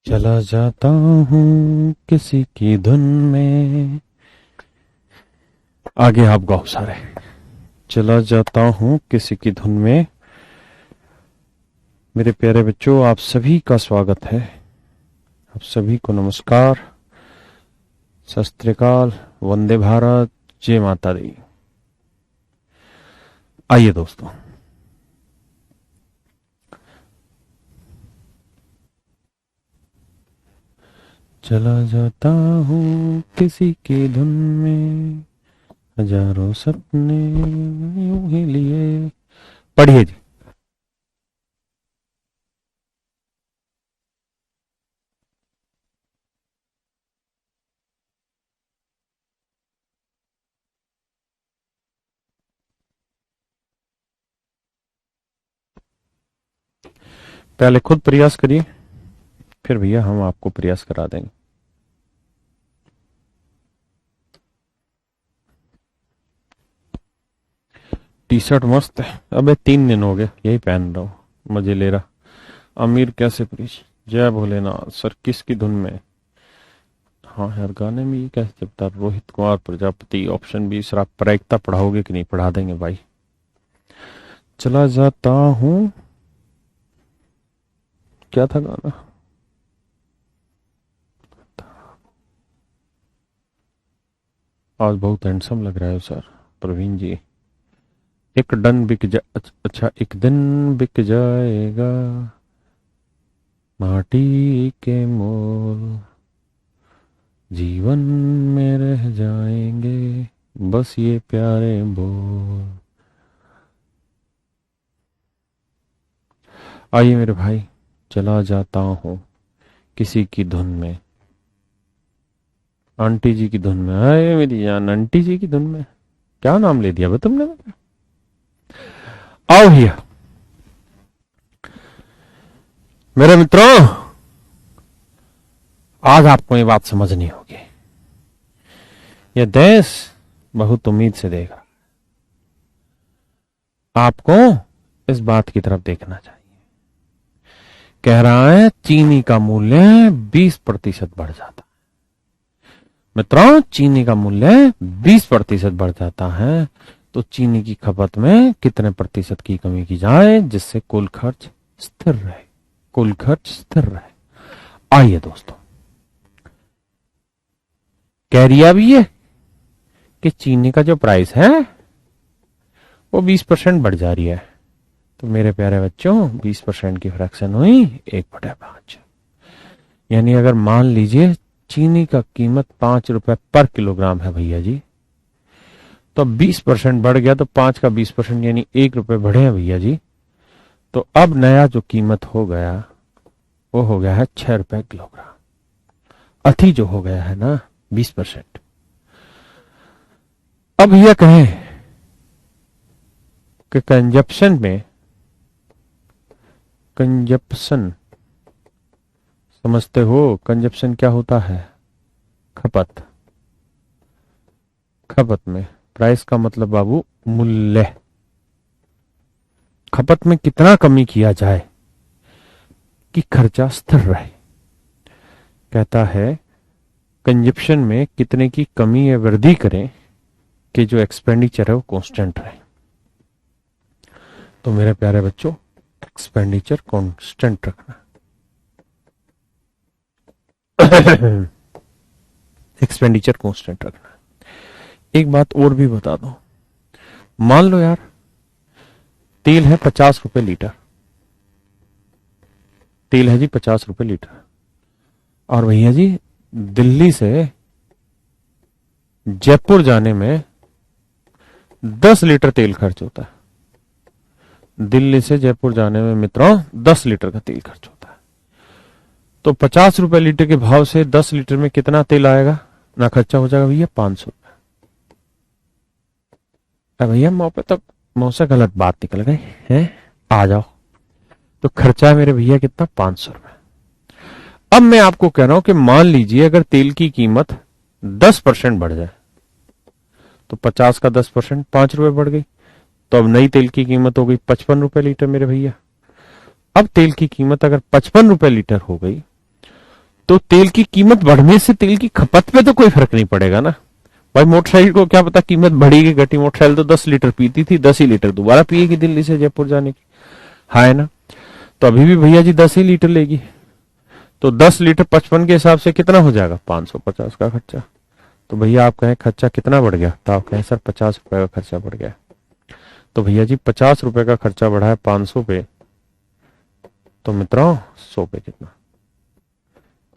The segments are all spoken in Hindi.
चला जाता हूँ किसी की धुन में। आगे आप गाओ सारे। चला जाता हूँ किसी की धुन में। मेरे प्यारे बच्चों, आप सभी का स्वागत है। आप सभी को नमस्कार, सत श्री अकाल, वंदे भारत, जय माता दी। आइए दोस्तों, चला जाता हूँ किसी की धुन में, हजारों सपने यूं ही लिए। पढ़िए जी। पहले खुद प्रयास करिए, फिर भैया हम आपको प्रयास करा देंगे। टी शर्ट मस्त है। अबे 3 दिन हो गए यही पहन रहा हूँ, मजे ले रहा। अमीर कैसे प्रीश, जय भोलेनाथ सर, किसकी धुन में। हाँ यार, गाने में ये कैसे चलता। Rohit Kumar Prajapati, option B. Sir आप प्रायिकता पढ़ाओगे कि नहीं? पढ़ा देंगे भाई। चला जाता हूँ, क्या था गाना? आज बहुत हैंडसम लग रहा है सर प्रवीण जी। एक डन बिक जा, अच्छा एक दिन बिक जाएगा माटी के मोल, जीवन में रह जाएंगे बस ये प्यारे बोल। आइए मेरे भाई, चला जाता हूँ किसी की धुन में। आंटी जी की धुन में। आए मेरी जान, आंटी जी की धुन में। क्या नाम ले दिया बे तुमने? आओ भैया मेरे मित्रों, आज आपको ये बात समझनी होगी। ये देश बहुत उम्मीद से देख रहा। आपको इस बात की तरफ देखना चाहिए। कह रहा है चीनी का मूल्य 20% बढ़ जाता है। मित्रों, चीनी का मूल्य 20% बढ़ जाता है तो चीनी की खपत में कितने प्रतिशत की कमी की जाए जिससे कुल खर्च स्थिर रहे? कुल खर्च स्थिर रहे। आइए दोस्तों, कह रिया भी है कि चीनी का जो प्राइस है वो 20% बढ़ जा रही है। तो मेरे प्यारे बच्चों, 20% की फ्रैक्शन हुई 1/5। यानी अगर मान लीजिए चीनी का कीमत 5 रुपए पर किलोग्राम है भैया जी, तो 20% बढ़ गया तो 5 का 20% यानी 1 रुपए बढ़े हैं भैया जी। तो अब नया जो कीमत हो गया वो हो गया है 6 रुपए किलोग्राम। अति जो हो गया है ना 20%। अब यह कहें कि कंजप्शन समझते हो? कंजप्शन क्या होता है? खपत। खपत में प्राइस का मतलब बाबू मूल्य। खपत में कितना कमी किया जाए कि खर्चा स्थिर रहे। कहता है कंजप्शन में कितने की कमी या वृद्धि करें कि जो एक्सपेंडिचर है वो कांस्टेंट रहे। तो मेरे प्यारे बच्चों, एक्सपेंडिचर कांस्टेंट रखना। एक्सपेंडिचर कांस्टेंट रखना। एक बात और भी बता दो, मान लो यार तेल है 50 रुपए लीटर। तेल है जी 50 रुपए लीटर, और भैया जी दिल्ली से जयपुर जाने में 10 लीटर तेल खर्च होता है। दिल्ली से जयपुर जाने में मित्रों 10 लीटर का तेल खर्च होता है। तो 50 रुपए लीटर के भाव से 10 लीटर में कितना तेल आएगा ना खर्चा हो जाएगा भैया? 500 रुपए। भैया मुंह से गलत बात निकल गई है। आ जाओ, तो खर्चा है मेरे भैया कितना? 500 रुपए। अब मैं आपको कह रहा हूं कि मान लीजिए अगर तेल की कीमत 10% बढ़ जाए तो 50 का 10% 5 रुपए बढ़ गई, तो अब नई तेल की कीमत हो गई 55 रुपए लीटर मेरे भैया। अब तेल की कीमत अगर 55 रुपए लीटर हो गई तो तेल की कीमत बढ़ने से तेल की खपत पे तो कोई फर्क नहीं पड़ेगा ना भाई। मोटरसाइकिल को क्या पता कीमत बढ़ेगी घटी, मोटरसाइकिल तो 10 लीटर पीती थी, 10 ही लीटर दोबारा पिएगी दिल्ली से जयपुर जाने की, है ना। तो अभी भी भैया जी 10 ही लीटर लेगी, तो 10 लीटर 55 के हिसाब से कितना हो जाएगा, 550 का खर्चा। तो भैया आप कहें खर्चा कितना बढ़ गया, तो आप कहें सर 50 रुपए का खर्चा बढ़ गया। तो भैया जी 50 रुपए का खर्चा बढ़ा है 500 पे, तो मित्रों 100 पे कितना,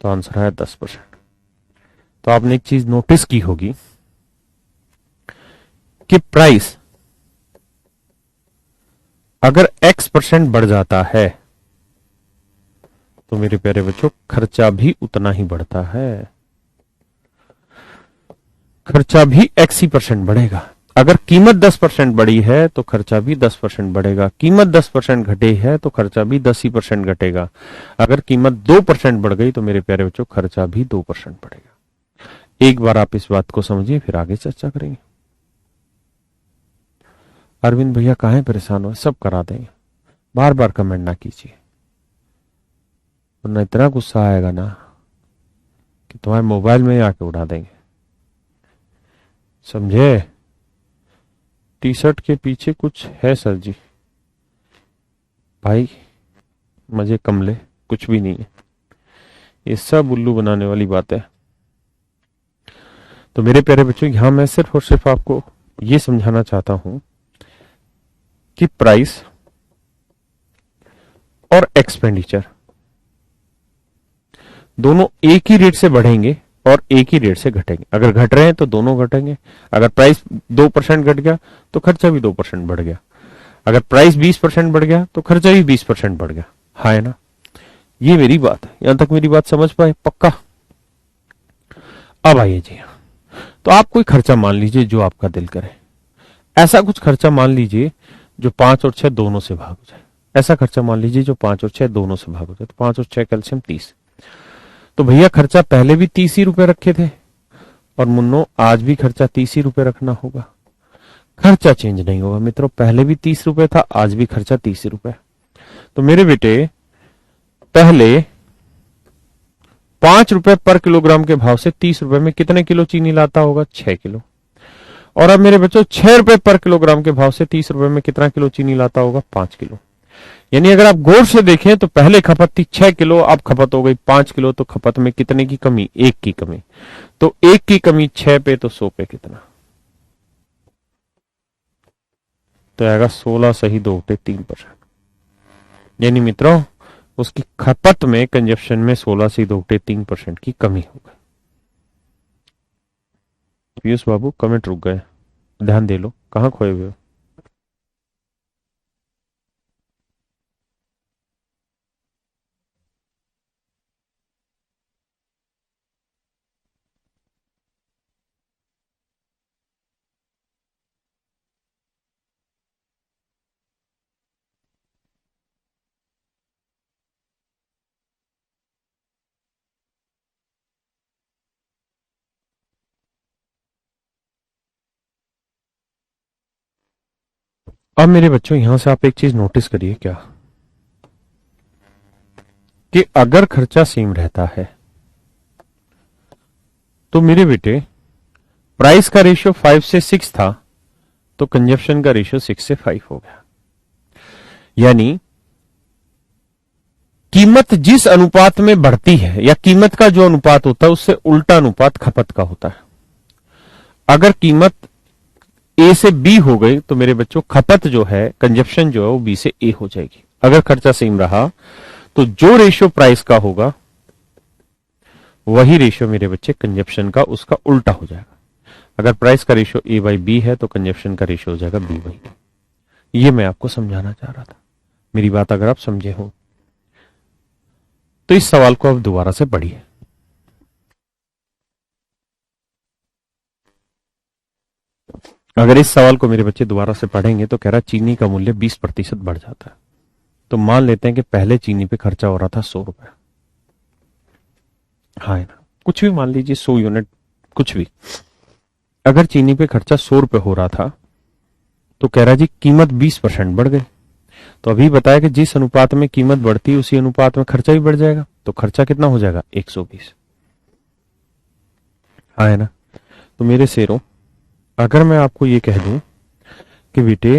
तो आंसर है 10%। तो आपने एक चीज नोटिस की होगी कि प्राइस अगर x% बढ़ जाता है तो मेरे प्यारे बच्चों खर्चा भी उतना ही बढ़ता है, खर्चा भी x ही % बढ़ेगा। अगर कीमत 10% बढ़ी है तो खर्चा भी 10% बढ़ेगा, कीमत 10% घटी है तो खर्चा भी 10 ही % घटेगा। अगर कीमत 2% बढ़ गई तो मेरे प्यारे बच्चों खर्चा भी 2% बढ़ेगा। एक बार आप इस बात को समझिए, फिर आगे चर्चा करेंगे। अरविंद भैया काहे परेशान हो, सब करा देंगे, बार बार कमेंट ना कीजिए वरना इतना गुस्सा आएगा ना कि तुम्हारे मोबाइल में ही आके उड़ा देंगे, समझे। टी शर्ट के पीछे कुछ है सर जी, भाई मजे कमले कुछ भी नहीं है, ये सब उल्लू बनाने वाली बात है। तो मेरे प्यारे बच्चों यहां मैं सिर्फ और सिर्फ आपको ये समझाना चाहता हूं कि प्राइस और एक्सपेंडिचर दोनों एक ही रेट से बढ़ेंगे और एक ही रेट से घटेंगे। अगर घट रहे हैं तो दोनों घटेंगे। अगर प्राइस 2% घट गया तो खर्चा भी 2% बढ़ गया, अगर प्राइस 20% बढ़ गया तो खर्चा भी 20% बढ़ गया, है ना। ये मेरी बात है, यहां तक मेरी बात समझ पाए पक्का। अब आइए जी, तो आप कोई खर्चा मान लीजिए जो आपका दिल करे, ऐसा कुछ खर्चा मान लीजिए जो 5 और 6 दोनों से भाग हो जाए, ऐसा खर्चा मान लीजिए जो 5 और 6 दोनों से भाग हो जाए। तो 5 और 6 कैल्शियम 30। तो भैया खर्चा पहले भी 30 ही रुपए रखे थे और मुन्नो आज भी खर्चा 30 ही रुपए रखना होगा, खर्चा चेंज नहीं होगा मित्रों। पहले भी 30 रुपए था, आज भी खर्चा 30 ही रुपए। तो मेरे बेटे पहले 5 रुपए पर किलोग्राम के भाव से 30 रुपए में कितने किलो चीनी लाता होगा, 6 किलो। और अब मेरे बच्चों 6 रुपए पर किलोग्राम के भाव से 30 रुपए में कितना किलो चीनी लाता होगा, 5 किलो। यानी अगर आप गौर से देखें तो पहले खपत थी 6 किलो, अब खपत हो गई 5 किलो। तो खपत में कितने की कमी, 1 की कमी। तो 1 की कमी 6 पे, तो 100 पे कितना, तो आएगा 16 सही 2 बटे 3%। यानी मित्रों उसकी खपत में, कंजप्शन में 16 से 2 बटे 3% की कमी हो गई। पीयूष बाबू कमेंट रुक गए, ध्यान दे लो, कहां खोए हुए हो। अब मेरे बच्चों यहां से आप एक चीज नोटिस करिए क्या, कि अगर खर्चा सेम रहता है तो मेरे बेटे प्राइस का रेशियो 5 से 6 था, तो कंजप्शन का रेशियो 6 से 5 हो गया। यानी कीमत जिस अनुपात में बढ़ती है, या कीमत का जो अनुपात होता है उससे उल्टा अनुपात खपत का होता है। अगर कीमत ए से बी हो गई तो मेरे बच्चों खपत जो है, कंजप्शन जो है वो बी से ए हो जाएगी। अगर खर्चा सेम रहा तो जो रेशियो प्राइस का होगा वही रेशियो मेरे बच्चे कंजप्शन का, उसका उल्टा हो जाएगा। अगर प्राइस का रेशियो ए बाई बी है तो कंजप्शन का रेशियो हो जाएगा बी बाई बी। ये मैं आपको समझाना चाह रहा था। मेरी बात अगर आप समझे हो तो इस सवाल को अब दोबारा से पढ़िए। अगर इस सवाल को मेरे बच्चे दोबारा से पढ़ेंगे तो कह रहा चीनी का मूल्य 20% बढ़ जाता है। तो मान लेते हैं कि पहले चीनी पे खर्चा हो रहा था 100 रुपए, हाँ ना, कुछ भी मान लीजिए 100 यूनिट कुछ भी। अगर चीनी पे खर्चा 100 रुपए हो रहा था तो कह रहा जी कीमत 20% बढ़ गई। तो अभी बताया कि जिस अनुपात में कीमत बढ़ती है उसी अनुपात में खर्चा भी बढ़ जाएगा। तो खर्चा कितना हो जाएगा 120। हाँ है ना। तो मेरे शेरों, अगर मैं आपको ये कह दूं कि बेटे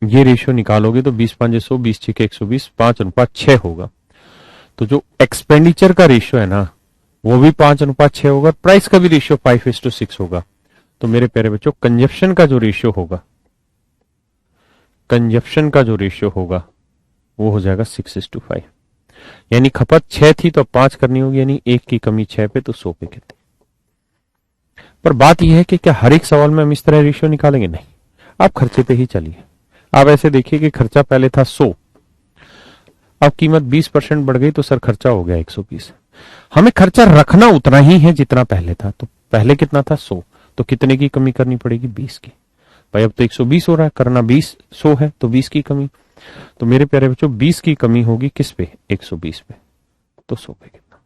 ये रेशियो निकालोगे तो 20 5 100, 20 6 120, 5:6 होगा। तो जो एक्सपेंडिचर का रेशियो है ना वो भी 5:6 होगा, प्राइस का भी रेशियो 5:6 होगा। तो मेरे प्यारे बच्चों, कंजप्शन का जो रेशियो होगा, कंजप्शन का जो रेशियो होगा वो हो जाएगा 6:5। यानी खपत 6 थी तो 5 करनी होगी, यानी 1 की कमी 6 पे तो 100 पे कितनी। पर बात यह है कि क्या हर एक सवाल में हम इस तरह रेशियो निकालेंगे? नहीं, आप खर्चे पे ही चलिए। आप ऐसे देखिए कि खर्चा पहले था 100, अब कीमत 20% बढ़ गई तो सर खर्चा हो गया 120। हमें खर्चा रखना उतना ही है जितना पहले था। तो पहले कितना था 100, तो कितने की कमी करनी पड़ेगी? 20 की। भाई अब तो 120 हो रहा है, करना 20 100 है तो 20 की कमी। तो मेरे प्यारे बच्चों 20 की कमी होगी किस पे? 120 पे। तो 100 पे कितना?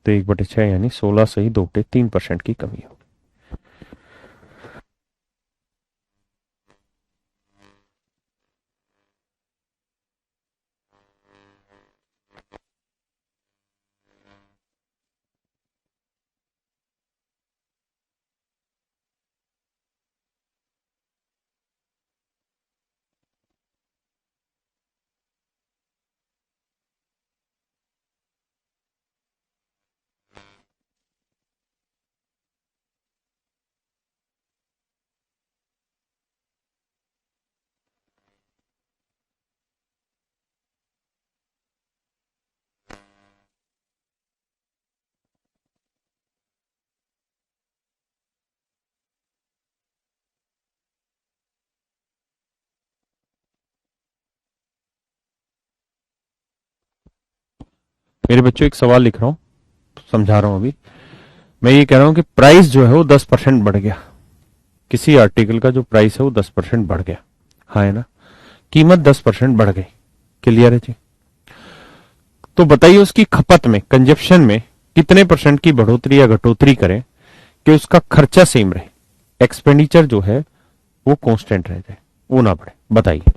तो 1/6 यानी 16 सही 2/3% की कमी होगी। मेरे बच्चों एक सवाल लिख रहा हूं, समझा रहा हूं अभी। मैं ये कह रहा हूं कि प्राइस जो है वो 10% बढ़ गया। किसी आर्टिकल का जो प्राइस है वो 10% बढ़ गया। हाँ है ना। कीमत 10% बढ़ गई। क्लियर है जी। तो बताइए उसकी खपत में, कंजप्शन में कितने परसेंट की बढ़ोतरी या घटोतरी करें कि उसका खर्चा सेम रहे, एक्सपेंडिचर जो है वो कांस्टेंट रह जाए, वो ना बढ़े। बताइए।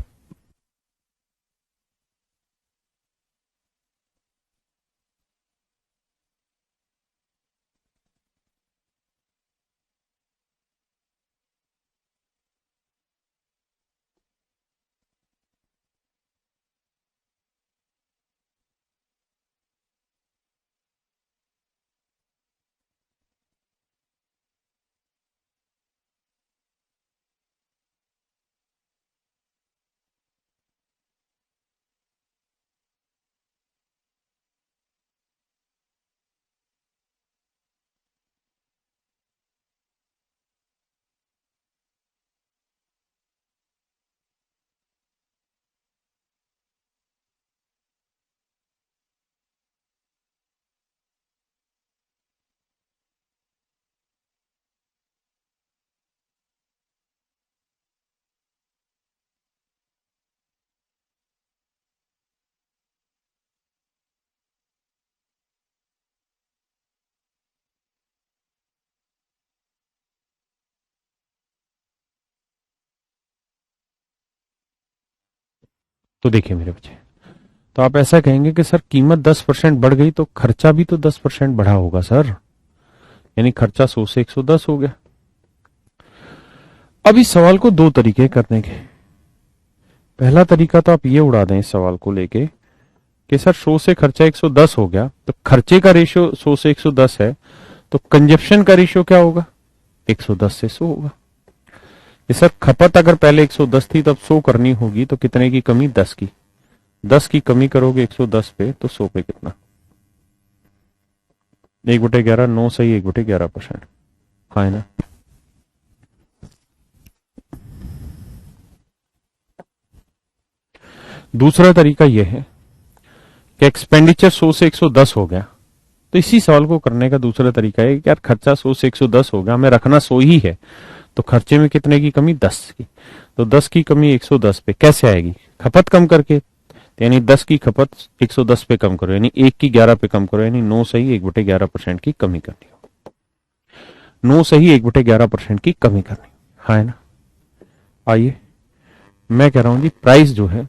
तो देखिए मेरे बच्चे, तो आप ऐसा कहेंगे कि सर कीमत 10% बढ़ गई तो खर्चा भी तो 10% बढ़ा होगा सर, यानी खर्चा 100 से 110 हो गया। अब इस सवाल को दो तरीके करने के। पहला तरीका तो आप ये उड़ा दें इस सवाल को लेके कि सर 100 से खर्चा 110 हो गया तो खर्चे का रेशियो 100 से 110 है, तो कंजप्शन का रेशियो क्या होगा? 110 से 100 होगा। ये सर खपत अगर पहले 110 थी तब 100 करनी होगी तो कितने की कमी? 10 की। 10 की कमी करोगे 110 पे तो 100 पे कितना? 1/11, 9 सही 1/11%। हाँ है ना। दूसरा तरीका यह है कि एक्सपेंडिचर 100 से 110 हो गया, तो इसी सवाल को करने का दूसरा तरीका है कि यार खर्चा 100 से 110 हो गया, हमें रखना 100 ही है, तो खर्चे में कितने की कमी? 10 की। तो 10 की कमी 110 पे कैसे आएगी? खपत कम करके। तो यानी 10 की खपत 110 पे कम करो, यानी 1 की 11 पे कम करो, यानी 9 सही 1/11% की कमी करनी हो। 9 सही 1/11% की कमी करनी। हाँ है ना। आइए मैं कह रहा हूं जी, प्राइस जो है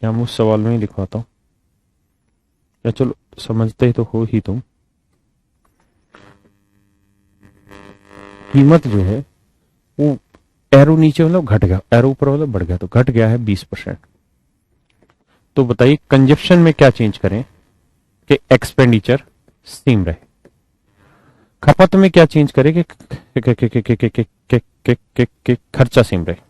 या मैं उस सवाल में ही लिखवाता हूं, या चलो समझते ही तो हो ही तुम। कीमत जो है वो एरो नीचे मतलब घट गया, एरो ऊपर मतलब बढ़ गया, तो घट गया है 20%। तो बताइए कंजप्शन में क्या चेंज करें कि एक्सपेंडिचर सेम रहे, खपत में क्या चेंज करें कि खर्चा सेम रहे।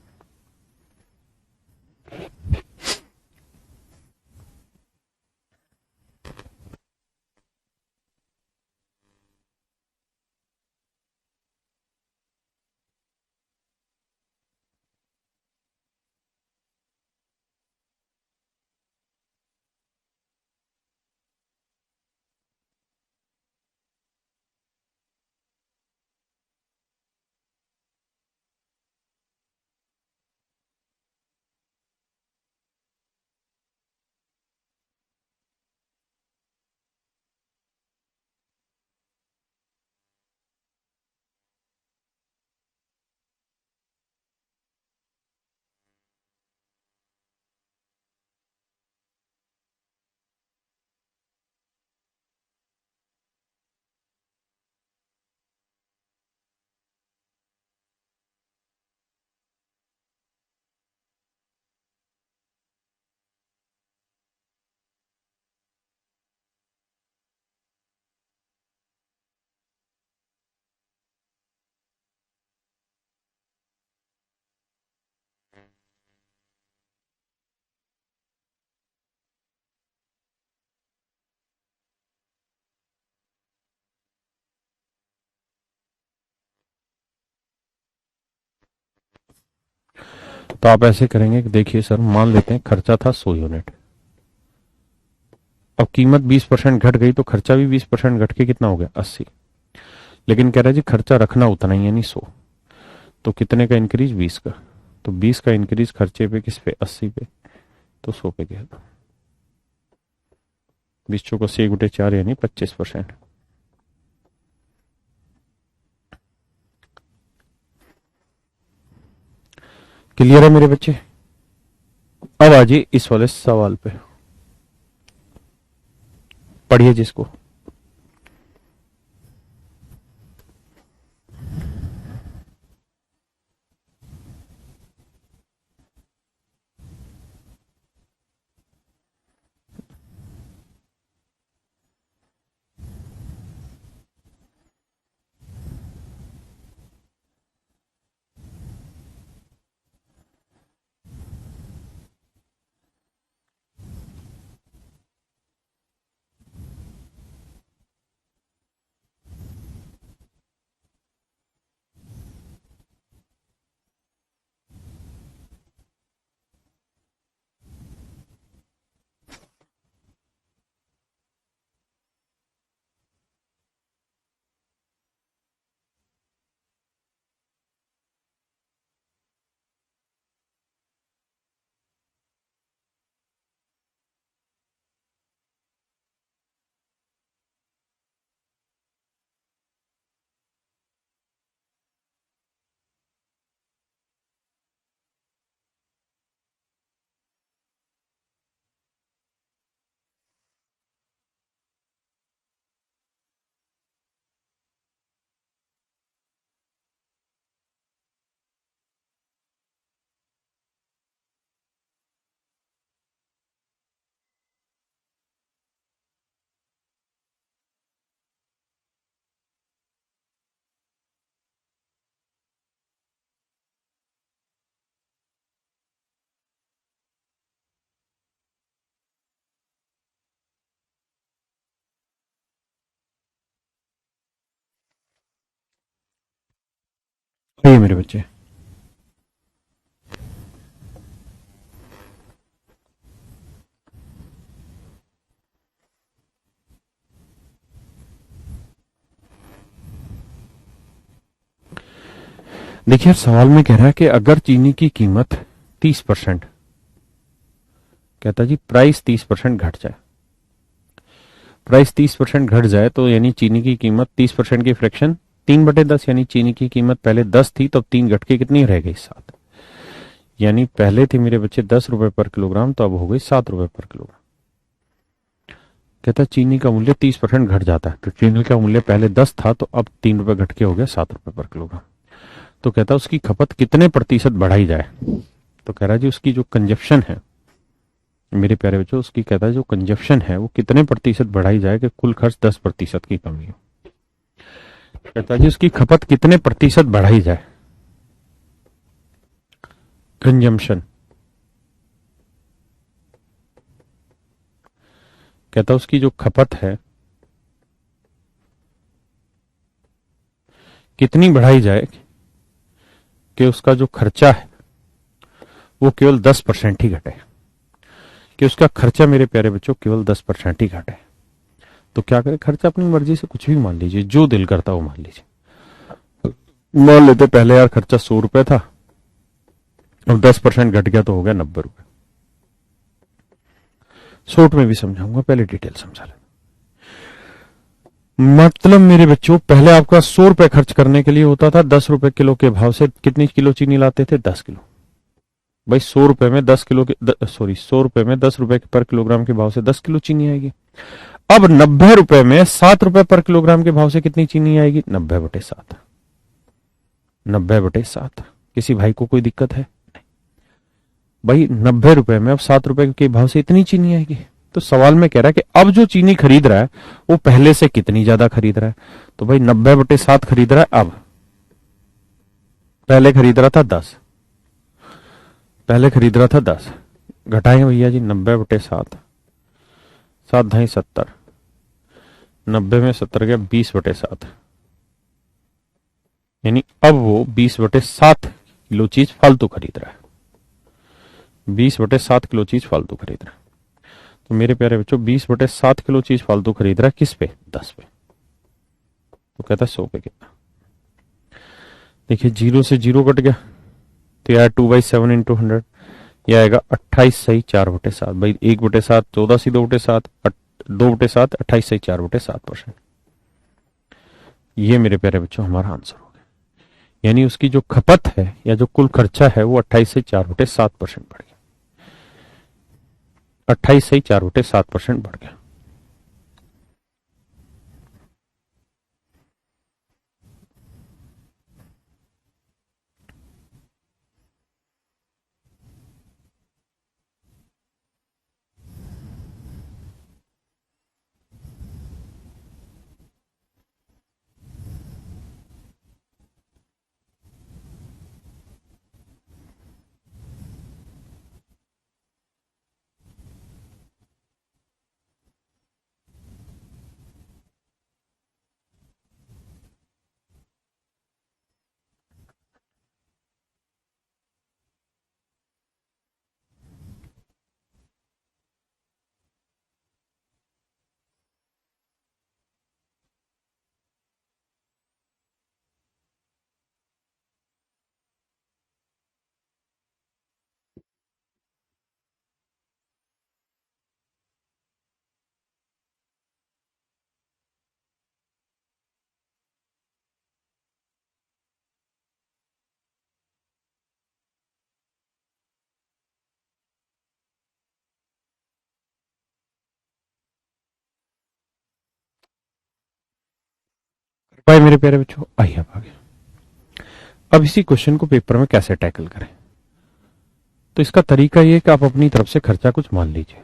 तो आप ऐसे करेंगे कि देखिए सर, मान लेते हैं खर्चा था 100 यूनिट, अब कीमत 20% घट गई तो खर्चा भी 20% घट के कितना हो गया 80। लेकिन कह रहा है जी खर्चा रखना उतना ही यानी 100, तो कितने का इंक्रीज 20 का, तो 20 का इंक्रीज खर्चे पे किस पे 80 पे, तो 100 पे गया था। 20 चौको से 1/4 यानी 25%। क्लियर है मेरे बच्चे? अब आजिए इस वाले सवाल पे, पढ़िए जिसको। ये मेरे बच्चे, देखिए सवाल में कह रहा है कि अगर चीनी की कीमत 30%, कहता जी प्राइस 30% घट जाए, प्राइस 30% घट जाए तो यानी चीनी की कीमत 30% की फ्रैक्शन 3/10, यानी चीनी की कीमत पहले 10 थी तो अब 3 घट के कितनी रह गई 7। यानी पहले थे मेरे बच्चे 10 रुपए पर किलोग्राम, तो अब हो गई 7 रुपए पर किलोग्राम। कहता है चीनी का मूल्य 30% घट जाता है, तो चीनी का मूल्य पहले 10 था तो अब 3 रुपए घट के हो गया 7 रुपए पर किलोग्राम। तो कहता है उसकी खपत कितने प्रतिशत बढ़ाई जाए। तो कह रहा है जी उसकी जो कंजप्शन है मेरे प्यारे बच्चों, उसकी कहता है जो कंजप्शन है वो कितने प्रतिशत बढ़ाई जाए कि कुल खर्च 10% की कमी हो। कहता है जी उसकी खपत कितने प्रतिशत बढ़ाई जाए, कंजम्पशन। कहता है उसकी जो खपत है कितनी बढ़ाई जाए कि उसका जो खर्चा है वो केवल 10% ही घटे, कि उसका खर्चा मेरे प्यारे बच्चों केवल 10% ही घटे। तो क्या करें, खर्चा अपनी मर्जी से कुछ भी मान लीजिए, जो दिल करता वो मान लीजिए। मान लेते पहले यार खर्चा 100 रुपए था, अब 10% घट गया तो हो गया 90 रुपए। शॉर्ट में भी समझाऊंगा, पहले डिटेल समझा ले। मतलब मेरे बच्चों पहले आपका 100 रुपए खर्च करने के लिए होता था, 10 रुपए किलो के भाव से कितनी किलो चीनी लाते थे, 10 किलो। भाई 100 रुपए में 10 किलो के सॉरी 100 रुपए में 10 रुपए पर किलोग्राम के भाव से 10 किलो चीनी आएगी। अब 90 रुपए में 7 रुपए पर किलोग्राम के भाव से कितनी चीनी आएगी, 90/7। 90/7। किसी भाई को कोई दिक्कत है? भाई 90 रुपए में अब 7 रुपए के भाव से इतनी चीनी आएगी। तो सवाल में कह रहा है कि अब जो चीनी खरीद रहा है वो पहले से कितनी ज्यादा खरीद रहा है। तो भाई 90/7 खरीद रहा है, अब पहले खरीद रहा था 10, पहले खरीद रहा था 10, घटाएंगे भैया जी 90/7, 7×2 = 70, 90 में 70 गया 20/7, यानी अब वो 20/7 किलो चीज फालतू खरीद रहा है, 20/7 किलो चीज फालतू खरीद रहा है। तो मेरे प्यारे बच्चों 20/7 किलो चीज फालतू खरीद रहा है, किस पे, 10 पे। तो कहता है 100 पे कितना। देखिए 0 से 0 कट गया, तो यार 2/7 × 100 यह आएगा 28 सही 4/7। भाई 1/7 14 सी 2/7, 2/7 28 सही 4/7%। ये मेरे प्यारे बच्चों हमारा आंसर हो गया। यानी उसकी जो खपत है या जो कुल खर्चा है वो 28 से 4/7% बढ़ गया, 28 से 4/7% बढ़ गया। भाई मेरे प्यारे बच्चों आइए अब आगे। अब इसी क्वेश्चन को पेपर में कैसे टैकल करें, तो इसका तरीका ये कि आप अपनी तरफ से खर्चा कुछ मान लीजिए।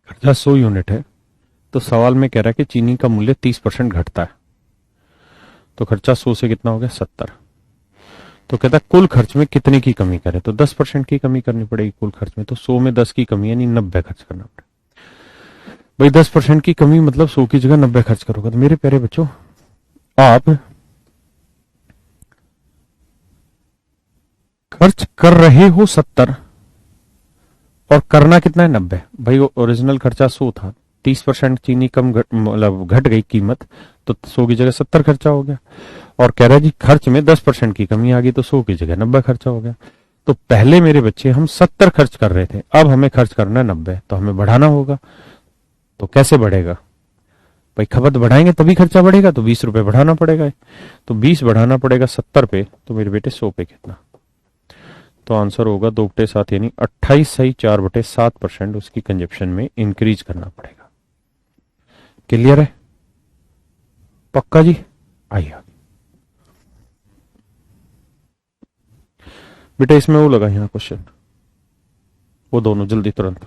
खर्चा 100 यूनिट है, तो सवाल में कह रहा है कि चीनी का मूल्य 30% घटता है, तो खर्चा 100 से कितना हो गया, 70। तो कहता है कुल खर्च में कितने की कमी करें, तो 10% की कमी करनी पड़ेगी कुल खर्च में। तो 100 में 10 की कमी यानी 90 खर्च करना पड़ेगा। भाई 10% की कमी मतलब 100 की जगह 90 खर्च करोगे। तो मेरे प्यारे बच्चों आप खर्च कर रहे हो 70 और करना कितना है, 90। भाई वो ओरिजिनल खर्चा 100 था, 30% चीनी कम मतलब घट गई कीमत, तो 100 की जगह 70 खर्चा हो गया। और कह रहा है जी खर्च में 10% की कमी आ गई, तो 100 की जगह 90 खर्चा हो गया। तो पहले मेरे बच्चे हम 70 खर्च कर रहे थे, अब हमें खर्च करना है 90, तो हमें बढ़ाना होगा। तो कैसे बढ़ेगा, भाई खपत बढ़ाएंगे तभी खर्चा बढ़ेगा, तो 20 रुपए बढ़ाना पड़ेगा। तो 20 बढ़ाना पड़ेगा 70 पे, तो मेरे बेटे 100 पे कितना, तो आंसर होगा 2/7 यानी 28 सही 4/7% उसकी कंजप्शन में इंक्रीज करना पड़ेगा। क्लियर है? पक्का जी? आइए बेटा, इसमें वो लगा यहाँ क्वेश्चन, वो दोनों जल्दी तुरंत।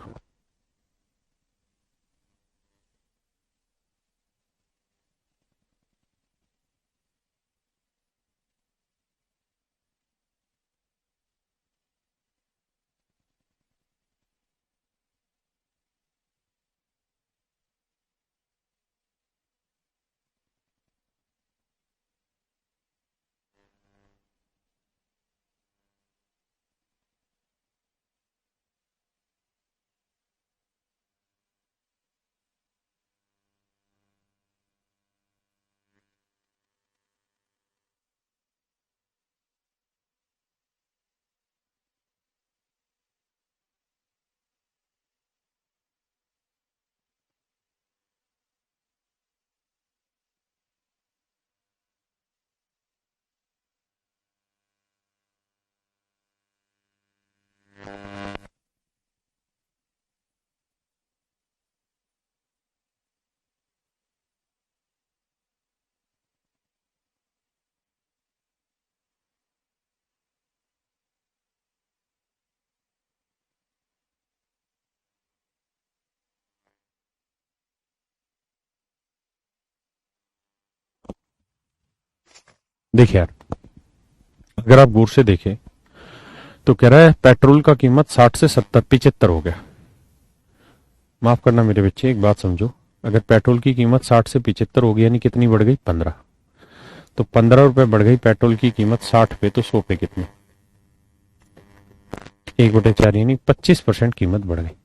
देखिए यार, अगर आप गौर से देखें तो कह रहा है पेट्रोल का कीमत 60 से 70 75 हो गया। माफ करना मेरे बच्चे, एक बात समझो, अगर पेट्रोल की कीमत 60 से 75 हो गई यानी कितनी बढ़ गई? 15। तो 15 रुपए बढ़ गई पेट्रोल की कीमत 60 पे, तो 100 पे कितनी? 1/4 यानी 25% कीमत बढ़ गई।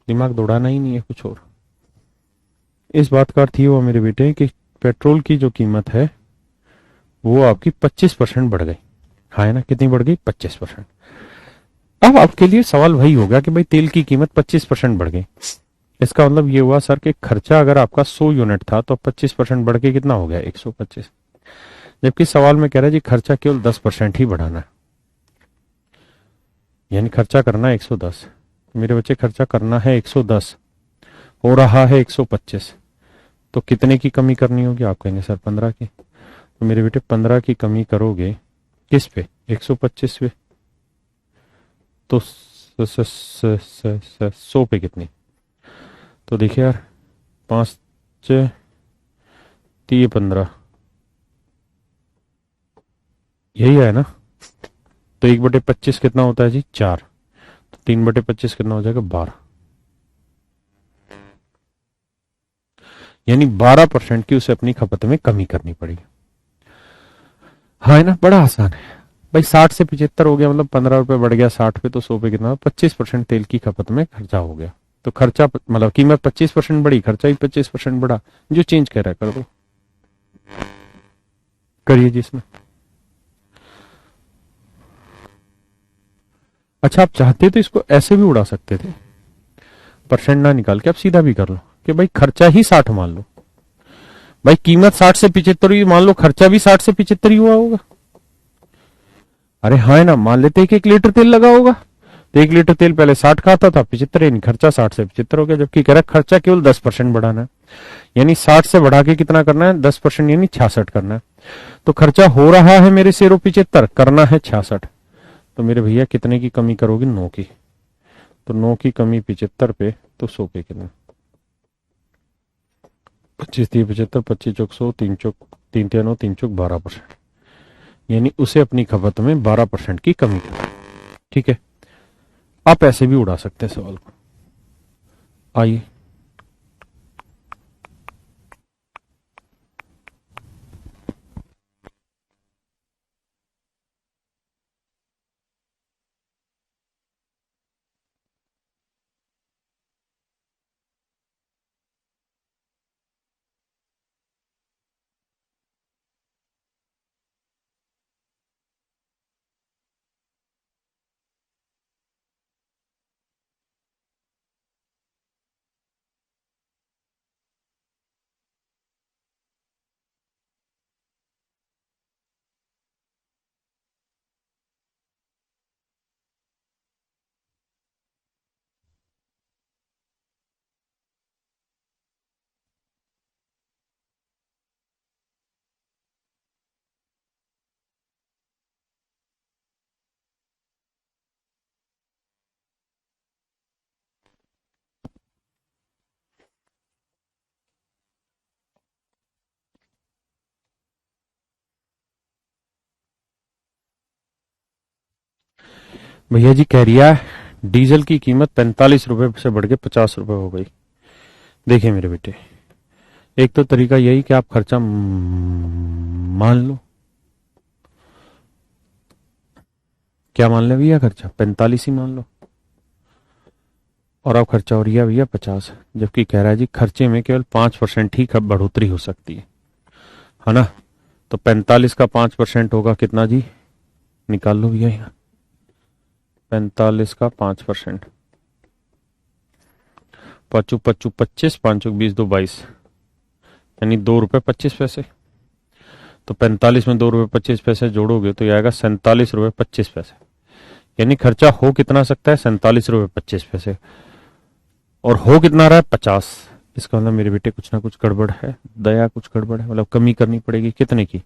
दिमाग दौड़ाना ही नहीं है कुछ और। इस बात का अर्थ ये हुआ मेरे बेटे कि पेट्रोल की जो कीमत है वो आपकी 25% बढ़ गई। हाँ है ना? कितनी बढ़ गई? 25%। अब आपके लिए सवाल वही होगा कि भाई तेल की कीमत 25% बढ़ गई, इसका मतलब ये हुआ सर कि खर्चा अगर आपका 100 यूनिट था तो 25% बढ़ के कितना हो गया? 125। जबकि सवाल में कह रहा है जी खर्चा केवल 10% ही बढ़ाना है, यानी खर्चा करना है 110। मेरे बच्चे खर्चा करना है 110, हो रहा है 125, तो कितने की कमी करनी होगी? आप कहेंगे सर 15 की। तो मेरे बेटे 15 की कमी करोगे किस पे? 125 पे। तो 100 पे कितनी? तो देखिए यार, 5 3 15, यही है ना? तो 1/25 कितना होता है जी? 4। तो 3/25 कितना हो जाएगा? 12। यानी 12% की उसे अपनी खपत में कमी करनी पड़ेगी। हाँ है ना? बड़ा आसान है भाई। 60 से 75 हो गया मतलब 15 रुपए बढ़ गया 60 पे, तो 100 पे कितना? 25% तेल की खपत में खर्चा हो गया। तो खर्चा मतलब कीमत 25% बढ़ी, खर्चा भी 25% बढ़ा। जो चेंज कर रहा है कर दो, करिए जिसमें। अच्छा, आप चाहते तो इसको ऐसे भी उड़ा सकते थे, परसेंट ना निकाल के आप सीधा भी कर लो कि भाई खर्चा ही 60 मान लो। भाई कीमत 60 से 75 ही मान लो, खर्चा भी 60 से 75 ही हुआ होगा। अरे हाँ है ना? मान लेते हैं कि 1 लीटर तेल लगा होगा, तो 1 लीटर तेल पहले 60 का आता था, 75 यानी खर्चा 60 से 75 हो गया। जबकि कह रहा है खर्चा केवल 10% बढ़ाना है, यानी 60 से बढ़ा के कितना करना है? 10% यानी 66 करना है। तो खर्चा हो रहा है मेरे शेरों 75, करना है 66। तो मेरे भैया कितने की कमी करोगे? 9 की। तो 9 की कमी 75 पे, तो 100 पे कितना? 25 3 75, 25 चौक 100, 3 3 9 3 चौक 12%, यानी उसे अपनी खपत में 12% की कमी करनी। ठीक है? आप ऐसे भी उड़ा सकते हैं सवाल को। आइए। भैया जी कह रिया डीजल की कीमत 45 रुपए से बढ़ के 50 रुपए हो गई। देखिए मेरे बेटे, एक तो तरीका यही कि आप खर्चा मान लो। क्या मान ले भैया? खर्चा 45 ही मान लो, और अब खर्चा हो रहा है भैया 50, जबकि कह रहा है जी खर्चे में केवल 5% ही बढ़ोतरी हो सकती है ना? तो 45 का 5% होगा कितना जी? निकाल लो भैया यहाँ। 45 का 5%, पाँचू पच्चू 25, पाँचू 20, 2 22, यानी 2 रुपए 25 पैसे। तो 45 में 2 रुपए 25 पैसे जोड़ोगे तो ये आएगा 47 रुपए 25 पैसे। यानी खर्चा हो कितना सकता है? 47 रुपए 25 पैसे। और हो कितना रहा है? 50। इसका मतलब मेरे बेटे कुछ ना कुछ गड़बड़ है, दया कुछ गड़बड़ है, मतलब कमी करनी पड़ेगी। कितने की?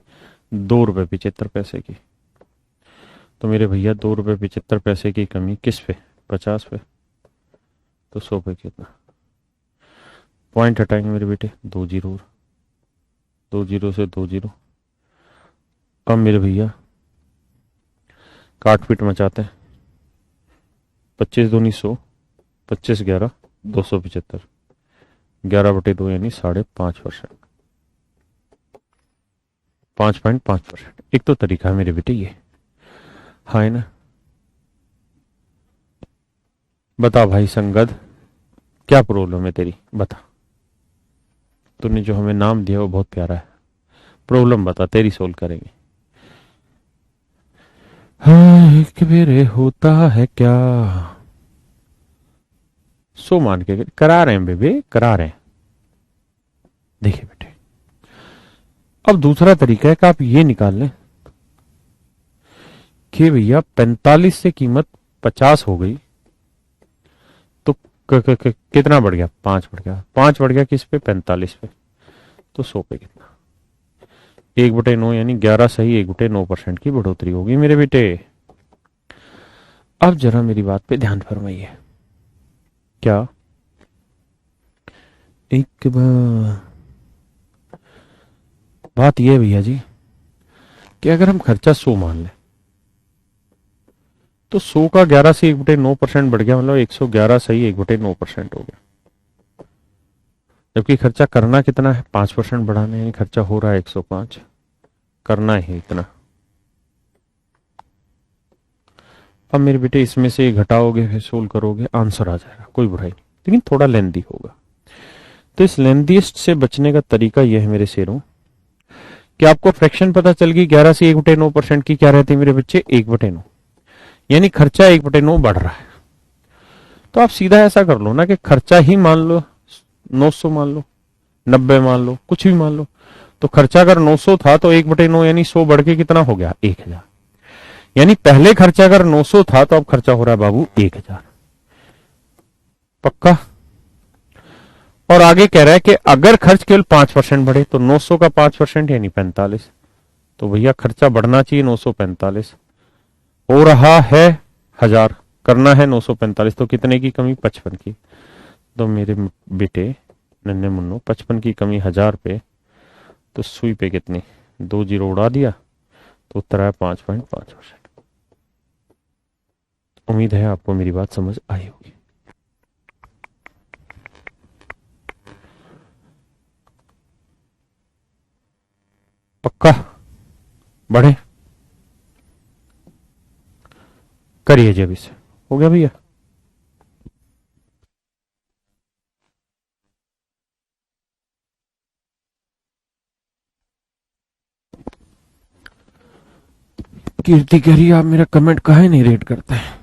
2 रुपए 75 पैसे की। तो मेरे भैया 2 रुपए 75 पैसे की कमी किस पे? 50 पे। तो 100 पे कितना? पॉइंट हटाएंगे मेरे बेटे, 2 जीरो, 2 जीरो से 2 जीरो। अब मेरे भैया काट पीट मचाते हैं। 25 दूनी 100, 25 11 275, 11/2 यानी 5.5%, 5.5%। एक तो तरीका है मेरे बेटे ये, हाँ है ना? बता भाई संगद, क्या प्रॉब्लम है तेरी? बता। तूने जो हमें नाम दिया वो बहुत प्यारा है। प्रॉब्लम बता, तेरी सोल्व करेंगे। हाँ, एक बेरे होता है क्या? सो मान के करा रहे हैं बेबे, करा रहे हैं। देखिए बेटे, अब दूसरा तरीका है कि आप ये निकाल लें कि भैया 45 से कीमत 50 हो गई तो कितना बढ़ गया? 5 बढ़ गया। 5 बढ़ गया किस पे? 45 पे। तो 100 पे कितना? 1/9 यानी 11 सही 1/9% की बढ़ोतरी होगी मेरे बेटे। अब जरा मेरी बात पे ध्यान फरमाइए। क्या? एक बात यह है भैया जी कि अगर हम खर्चा 100 मान लें तो 100 का 11 से 1/9% बढ़ गया, मतलब 111 सही 1/9% हो गया। जबकि खर्चा करना कितना है? 5% बढ़ाना, यानी खर्चा हो रहा है 105, करना है इतना। अब मेरे बेटे इसमें से घटाओगे, फिर सोल्व करोगे, आंसर आ जाएगा, कोई बुराई नहीं, लेकिन थोड़ा लेंदी होगा। तो इस लेंदीस्ट से बचने का तरीका यह है मेरे शेरों कि आपको फ्रैक्शन पता चल गई 11 से 1/9% की क्या रहती है मेरे बच्चे? 1/9, यानी खर्चा 1/9 बढ़ रहा है। तो आप सीधा ऐसा कर लो ना कि खर्चा ही मान लो 900, मान लो 90, मान लो कुछ भी मान लो। तो खर्चा अगर 900 था तो 1/9 यानी 100 बढ़ के कितना हो गया? 1000। यानी पहले खर्चा अगर 900 था तो अब खर्चा हो रहा है बाबू 1000। पक्का? और आगे कह रहा है कि अगर खर्च केवल 5% बढ़े तो 900 का 5% यानी 45। तो भैया खर्चा बढ़ना चाहिए 945, हो रहा है 1000, करना है 945, तो कितने की कमी? 55 की। तो मेरे बेटे नन्हे मुन्नो, 55 की कमी 1000 पे, तो सुई पे कितनी? 2 जीरो उड़ा दिया तो उत्तर आया 5.5%। उम्मीद है आपको मेरी बात समझ आई होगी। पक्का? बढ़े? करिए जब इसे। हो गया भैया? कीर्ति कह रही है आप मेरा कमेंट काहे नहीं रीड करते हैं?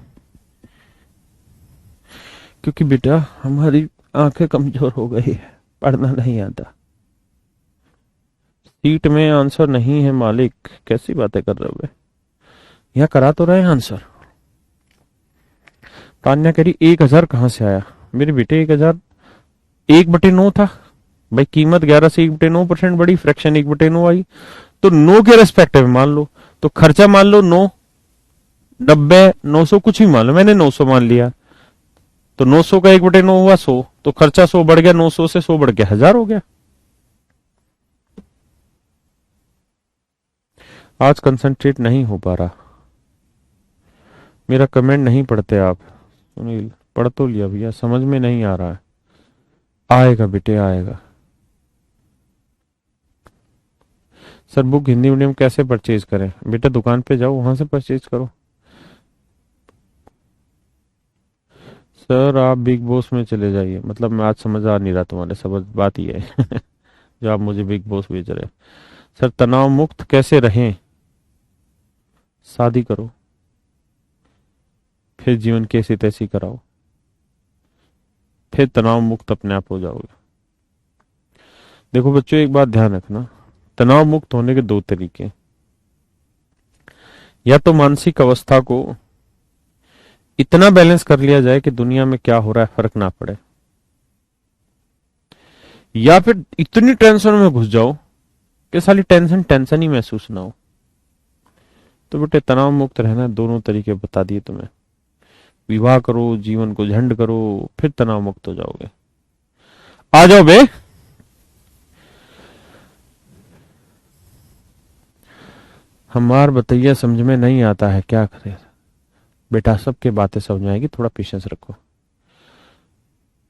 क्योंकि बेटा हमारी आंखें कमजोर हो गई है, पढ़ना नहीं आता। सीट में आंसर नहीं है मालिक, कैसी बातें कर रहे हो? यहाँ करा तो रहे आंसर। तान्या कह रही 1000 कहां से आया? मेरे बेटे 1000 1/9 था भाई। कीमत 11 से 1/9% बढ़ी, फ्रैक्शन 1/9 आई, तो 9 के रेस्पेक्टिव मान लो। तो खर्चा मान लो 9, 90, 900 कुछ भी मान लो, मैंने 900 मान लिया। तो 900 का 1/9 हुआ 100, तो खर्चा 100 बढ़ गया, 900 से 100 बढ़ गया 1000 हो गया। आज कंसंट्रेट नहीं हो पा रहा मेरा कमेंट नहीं पढ़ते आप सुनील? पढ़ तो लिया भैया, समझ में नहीं आ रहा है। आएगा बेटे आएगा। सर बुक हिंदी मीडियम कैसे परचेज करें? बेटा दुकान पे जाओ, वहां से परचेज करो। सर आप बिग बॉस में चले जाइए। मतलब मैं आज समझ आ नहीं रहा तुम्हारे समझ बात ही है जो आप मुझे बिग बॉस भेज रहे हैं। सर तनाव मुक्त कैसे रहें? शादी करो, फिर जीवन कैसी तैसी कराओ, फिर तनाव मुक्त अपने आप हो जाओगे। देखो बच्चों एक बात ध्यान रखना, तनाव मुक्त होने के दो तरीके हैं। या तो मानसिक अवस्था को इतना बैलेंस कर लिया जाए कि दुनिया में क्या हो रहा है फर्क ना पड़े, या फिर इतनी टेंशन में घुस जाओ कि साली टेंशन टेंशन ही महसूस ना हो। तो बेटे तनाव मुक्त रहना दोनों तरीके बता दिए तुम्हें। विवाह करो, जीवन को झंड करो, फिर तनाव मुक्त हो जाओगे। आ जाओ बे। हमार बतैया समझ में नहीं आता है, क्या करे? बेटा सबके बातें समझ में आएगी, थोड़ा पेशेंस रखो।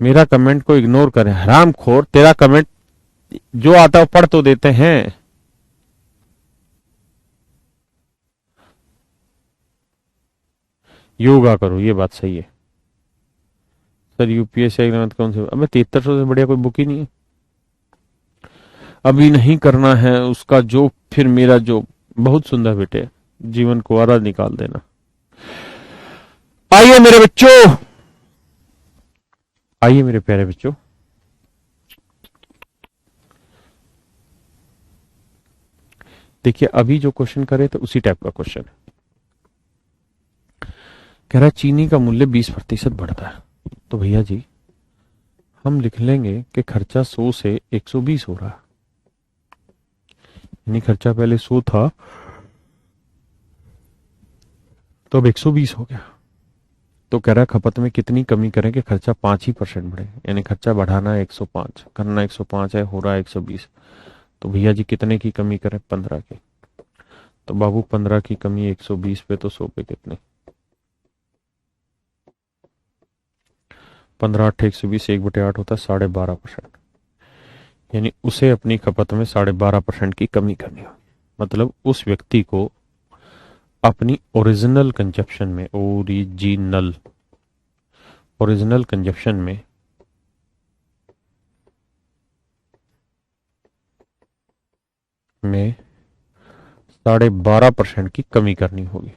मेरा कमेंट को इग्नोर करें, हराम खोर। तेरा कमेंट जो आता है पढ़ तो देते हैं। योगा करो, ये बात सही है। सर यूपीएससी एग्जाम कौन से? अबे 7300 से बढ़िया कोई बुक ही नहीं है। अभी नहीं करना है उसका जो, फिर मेरा जो। बहुत सुंदर बेटे, जीवन को आरा निकाल देना। आइए मेरे बच्चों, आइए मेरे प्यारे बच्चों। देखिए अभी जो क्वेश्चन करे तो उसी टाइप का क्वेश्चन है। कह रहा है चीनी का मूल्य 20% बढ़ता है। तो भैया जी हम लिख लेंगे कि खर्चा 100 से 120 हो रहा है। यानी खर्चा पहले 100 था तो अब 120 हो गया। तो कह रहा है खपत में कितनी कमी करें कि खर्चा 5% बढ़े। यानी खर्चा बढ़ाना है 105, करना 105 है, हो रहा है 120। तो भैया जी कितने की कमी करें? 15 की। तो बाबू 15 की कमी 120 पे, तो 100 पे कितने? 15 8 120, 1/8 होता है 12.5%। यानी उसे अपनी खपत में 12.5% की कमी करनी होगी। मतलब उस व्यक्ति को अपनी ओरिजिनल कंजप्शन में, ओरिजिनल कंजप्शन में 12.5% की कमी करनी होगी।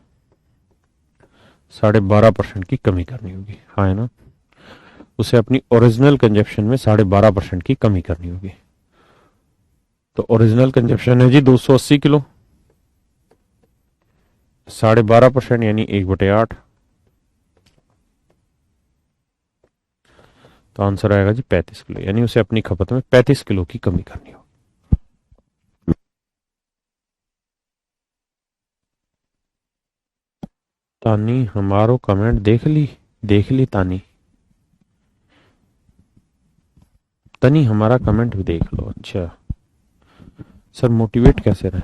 12.5% की कमी करनी होगी, हाँ है ना? उसे अपनी ओरिजिनल कंजप्शन में 12.5% की कमी करनी होगी। तो ओरिजिनल कंजप्शन है जी 280 किलो, 12.5% यानी 1/8। तो आंसर आएगा जी 35 किलो। यानी उसे अपनी खपत में 35 किलो की कमी करनी होगी। तानी हमारो कमेंट देख ली तानी। तनी हमारा कमेंट भी देख लो। अच्छा सर मोटिवेट कैसे रहे?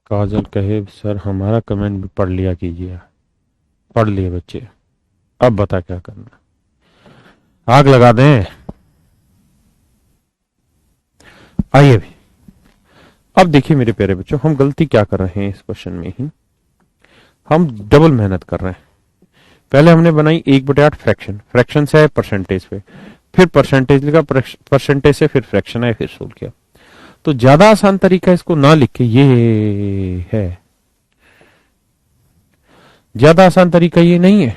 काजल कहे सर हमारा कमेंट भी पढ़ लिया कीजिए। पढ़ लिए बच्चे, अब बता क्या करना? आग लगा दें? आइए भी। अब देखिए मेरे प्यारे बच्चों, हम गलती क्या कर रहे हैं इस क्वेश्चन में ही। हम डबल मेहनत कर रहे हैं। पहले हमने बनाई 1/8 फ्रैक्शन, फ्रैक्शन से आए परसेंटेज पे, फिर परसेंटेज लिखा, परसेंटेज से फिर फ्रैक्शन आए, फिर सोल्व किया। तो ज्यादा आसान तरीका इसको ना लिख के ये है। ज्यादा आसान तरीका ये नहीं है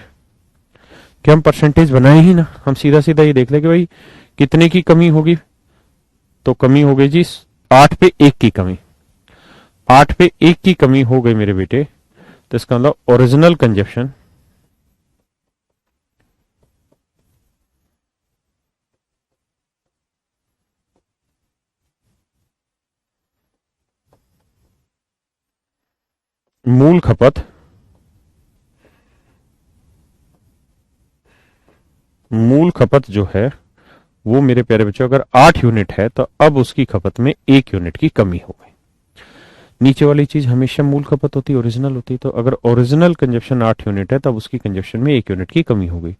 कि हम परसेंटेज बनाए ही ना, हम सीधा सीधा ये देख ले कि भाई कितने की कमी होगी। तो कमी हो गई जी 8 पे 1 की कमी। 8 पे 1 की कमी हो गई मेरे बेटे। तो इसका मतलब ओरिजिनल कंजप्शन मूल खपत मूल खपत जो है वो मेरे प्यारे बच्चों अगर 8 यूनिट है तो अब उसकी खपत में 1 यूनिट की कमी हो गई। नीचे वाली चीज हमेशा मूल खपत होती है, ओरिजिनल होती है, तो अगर ओरिजिनल कंजप्शन 8 यूनिट है तब उसकी कंजप्शन में 1 यूनिट की कमी हो गई।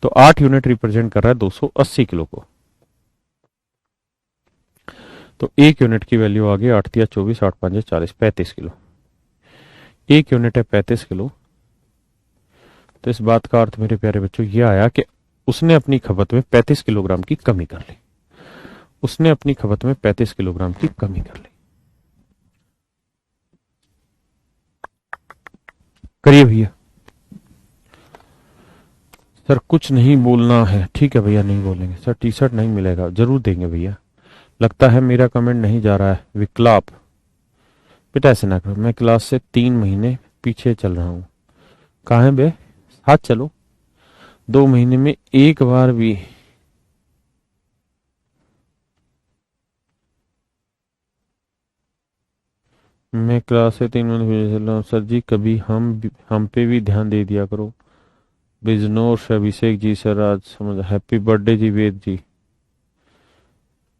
तो 8 यूनिट रिप्रेजेंट कर रहा है 280 किलो को। तो 1 यूनिट की वैल्यू आ गई 8 × 3 = 24, 8 × 5 = 40, 35 किलो। 1 यूनिट है 35 किलो। तो इस बात का अर्थ मेरे प्यारे बच्चों ये आया कि उसने अपनी खपत में 35 किलोग्राम की कमी कर ली। उसने अपनी खपत में 35 किलोग्राम की कमी कर ली। करिए भैया। सर कुछ नहीं बोलना है। ठीक है भैया, नहीं बोलेंगे। सर टी शर्ट नहीं मिलेगा, जरूर देंगे भैया। लगता है मेरा कमेंट नहीं जा रहा है। विकलाप बेटा ऐसे ना करो, मैं क्लास से 3 महीने पीछे चल रहा हूँ। कहाँ है बे? हाथ चलो। 2 महीने में एक बार भी मैं क्लास से 3 महीने पीछे चल रहा हूँ। सर जी कभी हम पे भी ध्यान दे दिया करो। बिजनोर अभिषेक जी सर आज समझ। हैप्पी बर्थडे जी वेद जी।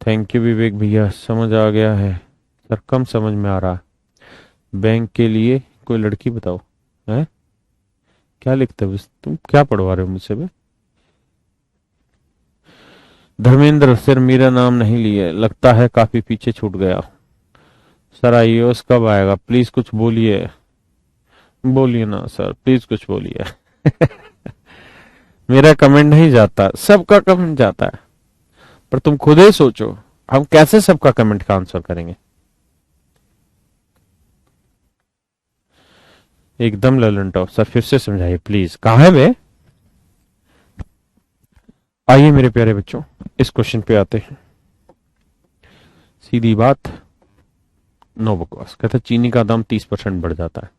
थैंक यू विवेक भैया, समझ आ गया है। सर कम समझ में आ रहा है। बैंक के लिए कोई लड़की बताओ। है क्या लिखते हो तुम? क्या पढ़वा रहे हो मुझसे बे? धर्मेंद्र सर मेरा नाम नहीं लिए, लगता है काफी पीछे छूट गया। सर आईओएस कब आएगा? प्लीज कुछ बोलिए। बोलिए ना सर, प्लीज कुछ बोलिए। मेरा कमेंट नहीं जाता, सबका कमेंट जाता है। पर तुम खुद ही सोचो, हम कैसे सबका कमेंट का आंसर करेंगे? एकदम ललन टॉप। सर फिर से समझाइए प्लीज, कहाँ है वे? आइए मेरे प्यारे बच्चों, इस क्वेश्चन पे आते हैं। सीधी बात, नो बकवास। कहता चीनी का दाम 30% बढ़ जाता है,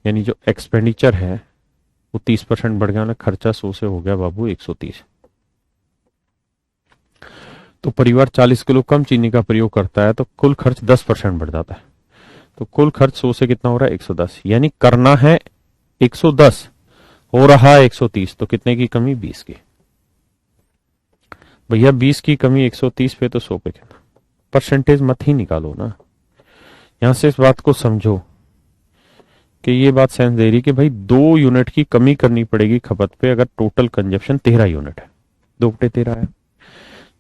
यानी जो एक्सपेंडिचर है वो 30% बढ़ गया ना। खर्चा 100 से हो गया बाबू 130। तो परिवार 40 किलो कम चीनी का प्रयोग करता है तो कुल खर्च 10% बढ़ जाता है। तो कुल खर्च 100 से कितना हो रहा है? 110। यानी करना है 110, हो रहा है 130। तो कितने की कमी? 20 की। भैया 20 की कमी 130 पे तो 100 पे कितना? परसेंटेज मत ही निकालो ना। यहां से इस बात को समझो कि ये बात सेंस दे रही कि भाई 2 यूनिट की कमी करनी पड़ेगी खपत पे अगर टोटल कंजप्शन 13 यूनिट है। 2/13 है।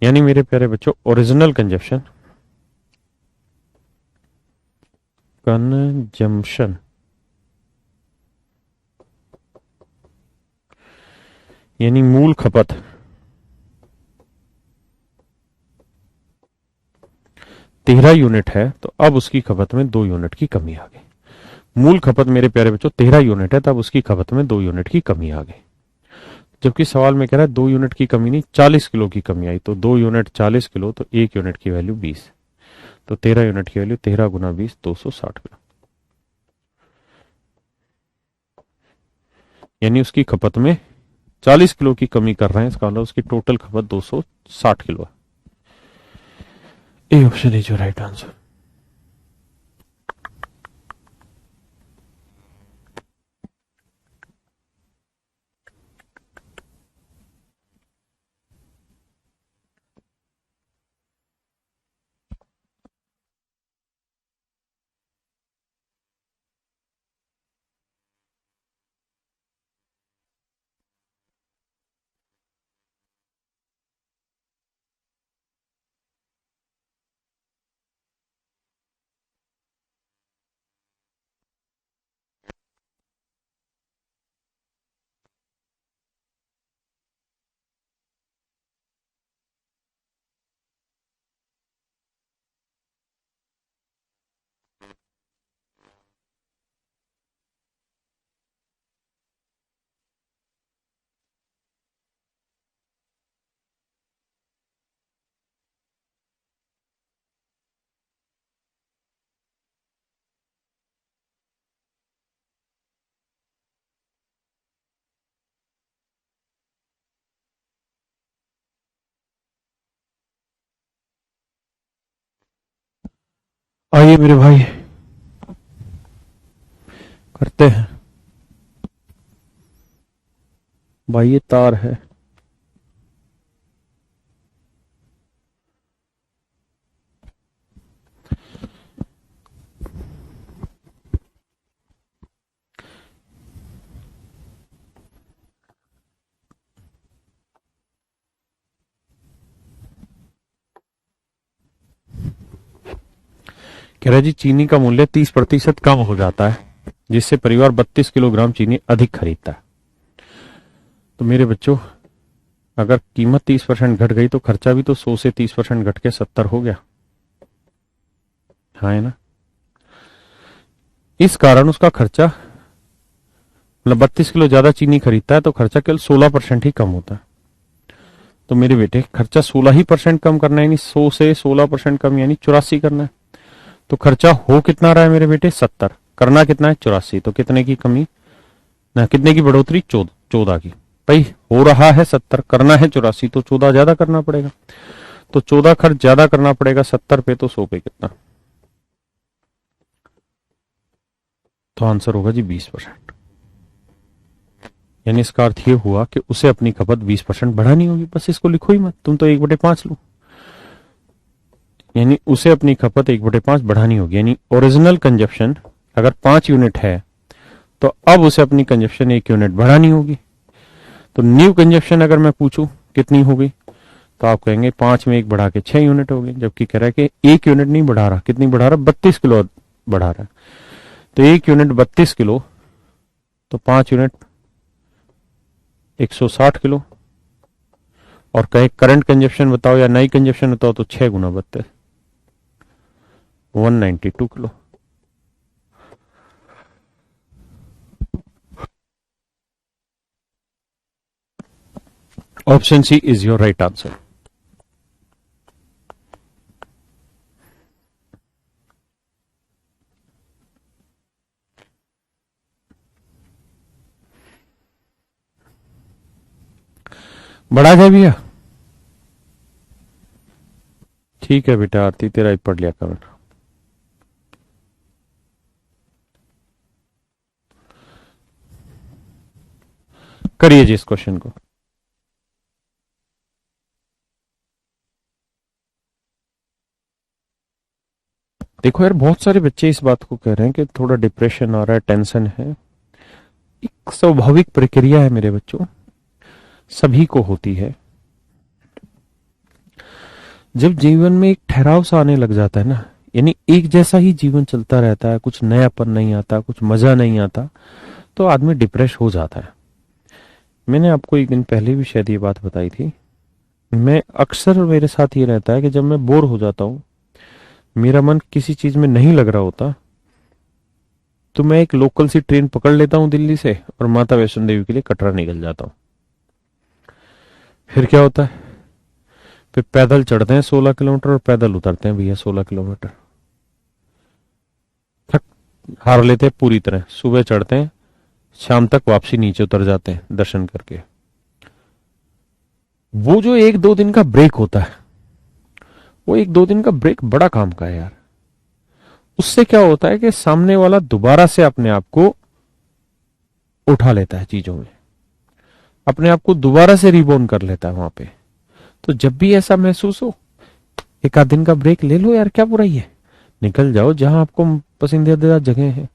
यानी मेरे प्यारे बच्चों ओरिजिनल कंजम्पशन यानी मूल खपत 13 यूनिट है तो अब उसकी खपत में 2 यूनिट की कमी आ गई। मूल खपत मेरे प्यारे बच्चों 13 यूनिट है तब उसकी खपत में 2 यूनिट की कमी आ गई। जबकि सवाल में कह रहा है 2 यूनिट की कमी नहीं, 40 किलो की कमी आई। तो 2 यूनिट 40 किलो, तो 1 यूनिट की वैल्यू 20। तो 13 यूनिट की वैल्यू 13 × 20 260 किलो। यानी उसकी खपत में 40 किलो की कमी कर रहे हैं, इसका मतलब उसकी टोटल खपत 260 किलो है। A option is your right answer. आइए मेरे भाई करते हैं। भाई ये तार है, कह रहा जी चीनी का मूल्य 30% कम हो जाता है जिससे परिवार 32 किलोग्राम चीनी अधिक खरीदता है। तो मेरे बच्चों अगर कीमत 30% घट गई तो खर्चा भी तो 100 से 30% घट के 70 हो गया, हाँ है ना। इस कारण उसका खर्चा मतलब 32 किलो ज्यादा चीनी खरीदता है तो खर्चा केवल 16% ही कम होता है। तो मेरे बेटे खर्चा 16% कम करना है, यानी 100 से 16% कम यानी 84 करना है। तो खर्चा हो कितना रहा है मेरे बेटे 70, करना कितना है 84। तो कितने की कमी ना कितने की बढ़ोतरी 14 की। भाई हो रहा है 70 करना है 84 तो 14 ज्यादा करना पड़ेगा। तो 14 खर्च ज्यादा करना पड़ेगा 70 पे, तो 100 पे कितना। तो आंसर होगा जी 20%। यानी इसका अर्थ ये हुआ कि उसे अपनी खपत 20% बढ़ानी होगी। बस इसको लिखो ही मत, तुम तो 1/5 लो। यानी उसे अपनी खपत 1/5 बढ़ानी होगी। यानी ओरिजिनल कंजप्शन अगर 5 यूनिट है तो अब उसे अपनी कंजप्शन 1 यूनिट बढ़ानी होगी। तो न्यू कंजप्शन अगर मैं पूछूं कितनी हो गई तो आप कहेंगे 5 में 1 बढ़ा के 6 यूनिट हो गई। जबकि कह रहा है कि 1 यूनिट नहीं बढ़ा रहा, कितनी बढ़ा रहा 32 किलो बढ़ा रहा है। तो 1 यूनिट 32 किलो तो 5 यूनिट 160 किलो। और कहे करंट कंजप्शन बताओ या नई कंजप्शन बताओ तो 6 गुना 32 192 kilo. Option C is your right answer. बढ़ा जाए भैया। ठीक है बेटा आरती तेरा ही पढ़ लिया कर। करिए जी इस क्वेश्चन को। देखो यार बहुत सारे बच्चे इस बात को कह रहे हैं कि थोड़ा डिप्रेशन आ रहा है, टेंशन है। एक स्वाभाविक प्रक्रिया है मेरे बच्चों, सभी को होती है। जब जीवन में एक ठहराव सा आने लग जाता है ना, यानी एक जैसा ही जीवन चलता रहता है, कुछ नयापन नहीं आता, कुछ मजा नहीं आता, तो आदमी डिप्रेस हो जाता है। मैंने आपको एक दिन पहले भी शायद ये बात बताई थी। मैं अक्सर मेरे साथ ये रहता है कि जब मैं बोर हो जाता हूं, मेरा मन किसी चीज में नहीं लग रहा होता, तो मैं एक लोकल सी ट्रेन पकड़ लेता हूं दिल्ली से और माता वैष्णो देवी के लिए कटरा निकल जाता हूं। फिर क्या होता है, फिर पैदल चढ़ते हैं 16 किलोमीटर और पैदल उतरते हैं भैया 16 किलोमीटर। थक हार लेते हैं पूरी तरह। सुबह चढ़ते हैं, शाम तक वापसी नीचे उतर जाते हैं दर्शन करके। वो जो 1-2 दिन का ब्रेक होता है, वो 1-2 दिन का ब्रेक बड़ा काम का है यार। उससे क्या होता है कि सामने वाला दोबारा से अपने आप को उठा लेता है, चीजों में अपने आप को दोबारा से रिबोन कर लेता है वहां पे। तो जब भी ऐसा महसूस हो, 1 आध दिन का ब्रेक ले लो यार, क्या बुराई है। निकल जाओ जहां आपको पसंदीदा जगह है।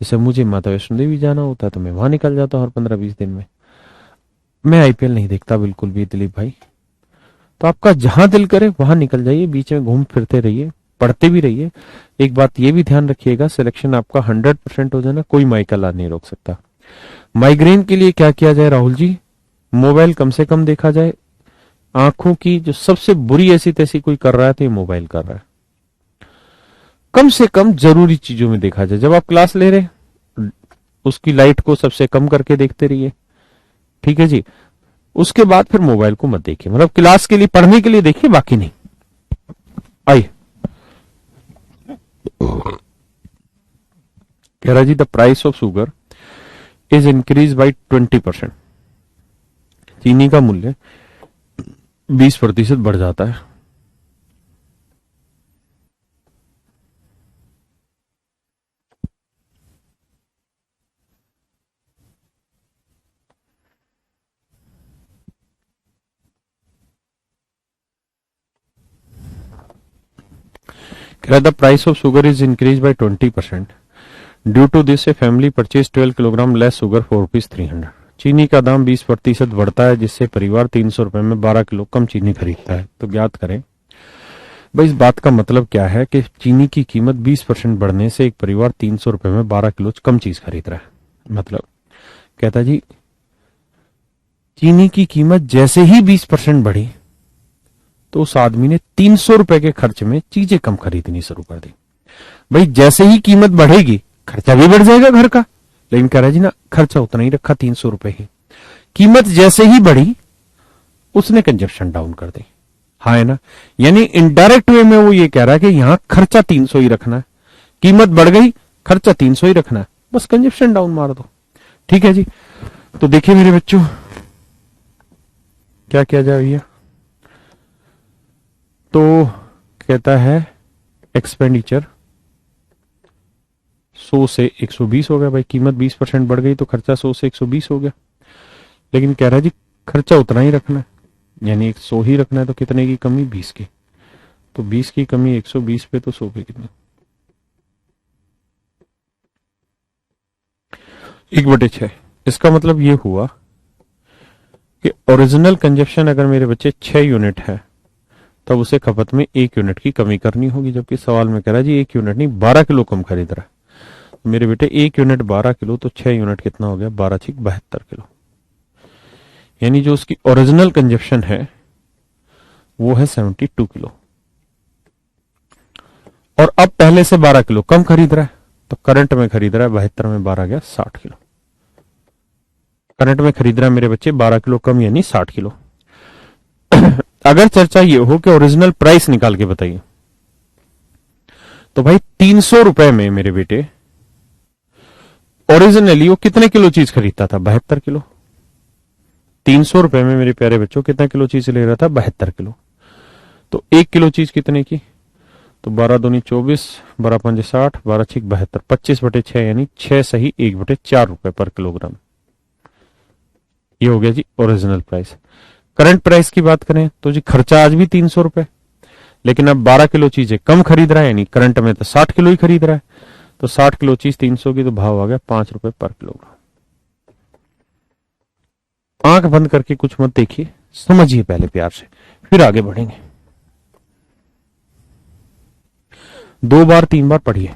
जैसे मुझे माता वैष्णो देवी जाना होता है तो मैं वहां निकल जाता हूँ हर 15-20 दिन में। मैं आईपीएल नहीं देखता बिल्कुल भी दिलीप भाई। तो आपका जहां दिल करे वहां निकल जाइए, बीच में घूम फिरते रहिए, पढ़ते भी रहिए। एक बात ये भी ध्यान रखिएगा, सिलेक्शन आपका 100% हो जाना, कोई माइकल ला नहीं रोक सकता। माइग्रेन के लिए क्या किया जाए राहुल जी, मोबाइल कम से कम देखा जाए। आंखों की जो सबसे बुरी ऐसी तैसी कोई कर रहा है तो ये मोबाइल कर रहा है। कम से कम जरूरी चीजों में देखा जाए। जब आप क्लास ले रहे उसकी लाइट को सबसे कम करके देखते रहिए, ठीक है जी। उसके बाद फिर मोबाइल को मत देखिए, मतलब क्लास के लिए पढ़ने के लिए देखिए, बाकी नहीं। आइए कह रहा जी the price of sugar is increase by 20%। चीनी का मूल्य 20% बढ़ जाता है। The price of sugar is increased by 20%. Due to this, a family purchased 12 kilogram less sugar for ₹300। चीनी का दाम 20% बढ़ता है जिससे परिवार 300 रुपए में 12 किलो कम चीनी खरीदता है। तो ज्ञात करें भाई इस बात का मतलब क्या है कि चीनी की कीमत 20% बढ़ने से एक परिवार 300 रुपए में 12 किलो कम चीज खरीद रहा है। मतलब कहता जी चीनी की कीमत जैसे ही 20% बढ़ी तो उस आदमी ने 300 रुपए के खर्च में चीजें कम खरीदनी शुरू कर दी। भाई जैसे ही कीमत बढ़ेगी खर्चा भी बढ़ जाएगा घर का, लेकिन कह रहा जी ना खर्चा उतना ही रखा 300 रुपए ही। कीमत जैसे ही बढ़ी उसने कंजप्शन डाउन कर दी। हाँ है ना, यानी इनडायरेक्ट वे में वो ये कह रहा है कि यहां खर्चा 300 ही रखना है, कीमत बढ़ गई खर्चा 300 ही रखना है, बस कंजप्शन डाउन मार दो। ठीक है जी। तो देखिए मेरे बच्चों क्या किया जाए भैया। तो कहता है एक्सपेंडिचर 100 से 120 हो गया। भाई कीमत 20% बढ़ गई तो खर्चा 100 से 120 हो गया, लेकिन कह रहा है जी खर्चा उतना ही रखना है, यानी 100 ही रखना है। तो कितने की कमी? 20 की। तो 20 की कमी 120 पे तो 100 पे कितने? 1/6। इसका मतलब ये हुआ कि ओरिजिनल कंजप्शन अगर मेरे बच्चे 6 यूनिट है तब उसे खपत में 1 यूनिट की कमी करनी होगी, जबकि सवाल में कह रहा है जी 1 यूनिट नहीं 12 किलो कम खरीद रहा है। तो मेरे बेटे 1 यूनिट 12 किलो, तो 6 यूनिट कितना हो गया? 12×6 = 72 किलो। यानी जो उसकी ओरिजिनल कंजप्शन है वो है 72 किलो, और अब पहले से 12 किलो कम खरीद रहा है। तो करंट में खरीद रहा है 72 में 12 गया 60 किलो। करंट में खरीद रहा है मेरे बच्चे 12 किलो कम, यानी 60 किलो। अगर चर्चा ये हो कि ओरिजिनल प्राइस निकाल के बताइए, तो भाई 300 रुपए में मेरे बेटे ओरिजिनली वो कितने किलो चीज खरीदता था? 72 किलो। 300 रुपए में मेरे प्यारे बच्चों कितना किलो चीज ले रहा था? 72 किलो। तो 1 किलो चीज कितने की? तो 12×2 = 24, 12×5 = 60, 12×6 = 72, 25/6 यानी 6 सही 1/4 रुपए पर किलोग्राम। ये हो गया जी ओरिजिनल प्राइस। करंट प्राइस की बात करें तो जी खर्चा आज भी 300 रुपए, लेकिन अब 12 किलो चीजें कम खरीद रहा है, यानी करंट में तो 60 किलो ही खरीद रहा है। तो 60 किलो चीज 300 की, तो भाव आ गया 5 रुपए पर किलोग्राम। आंख बंद करके कुछ मत देखिए, समझिए पहले प्यार से, फिर आगे बढ़ेंगे। 2 बार 3 बार पढ़िए।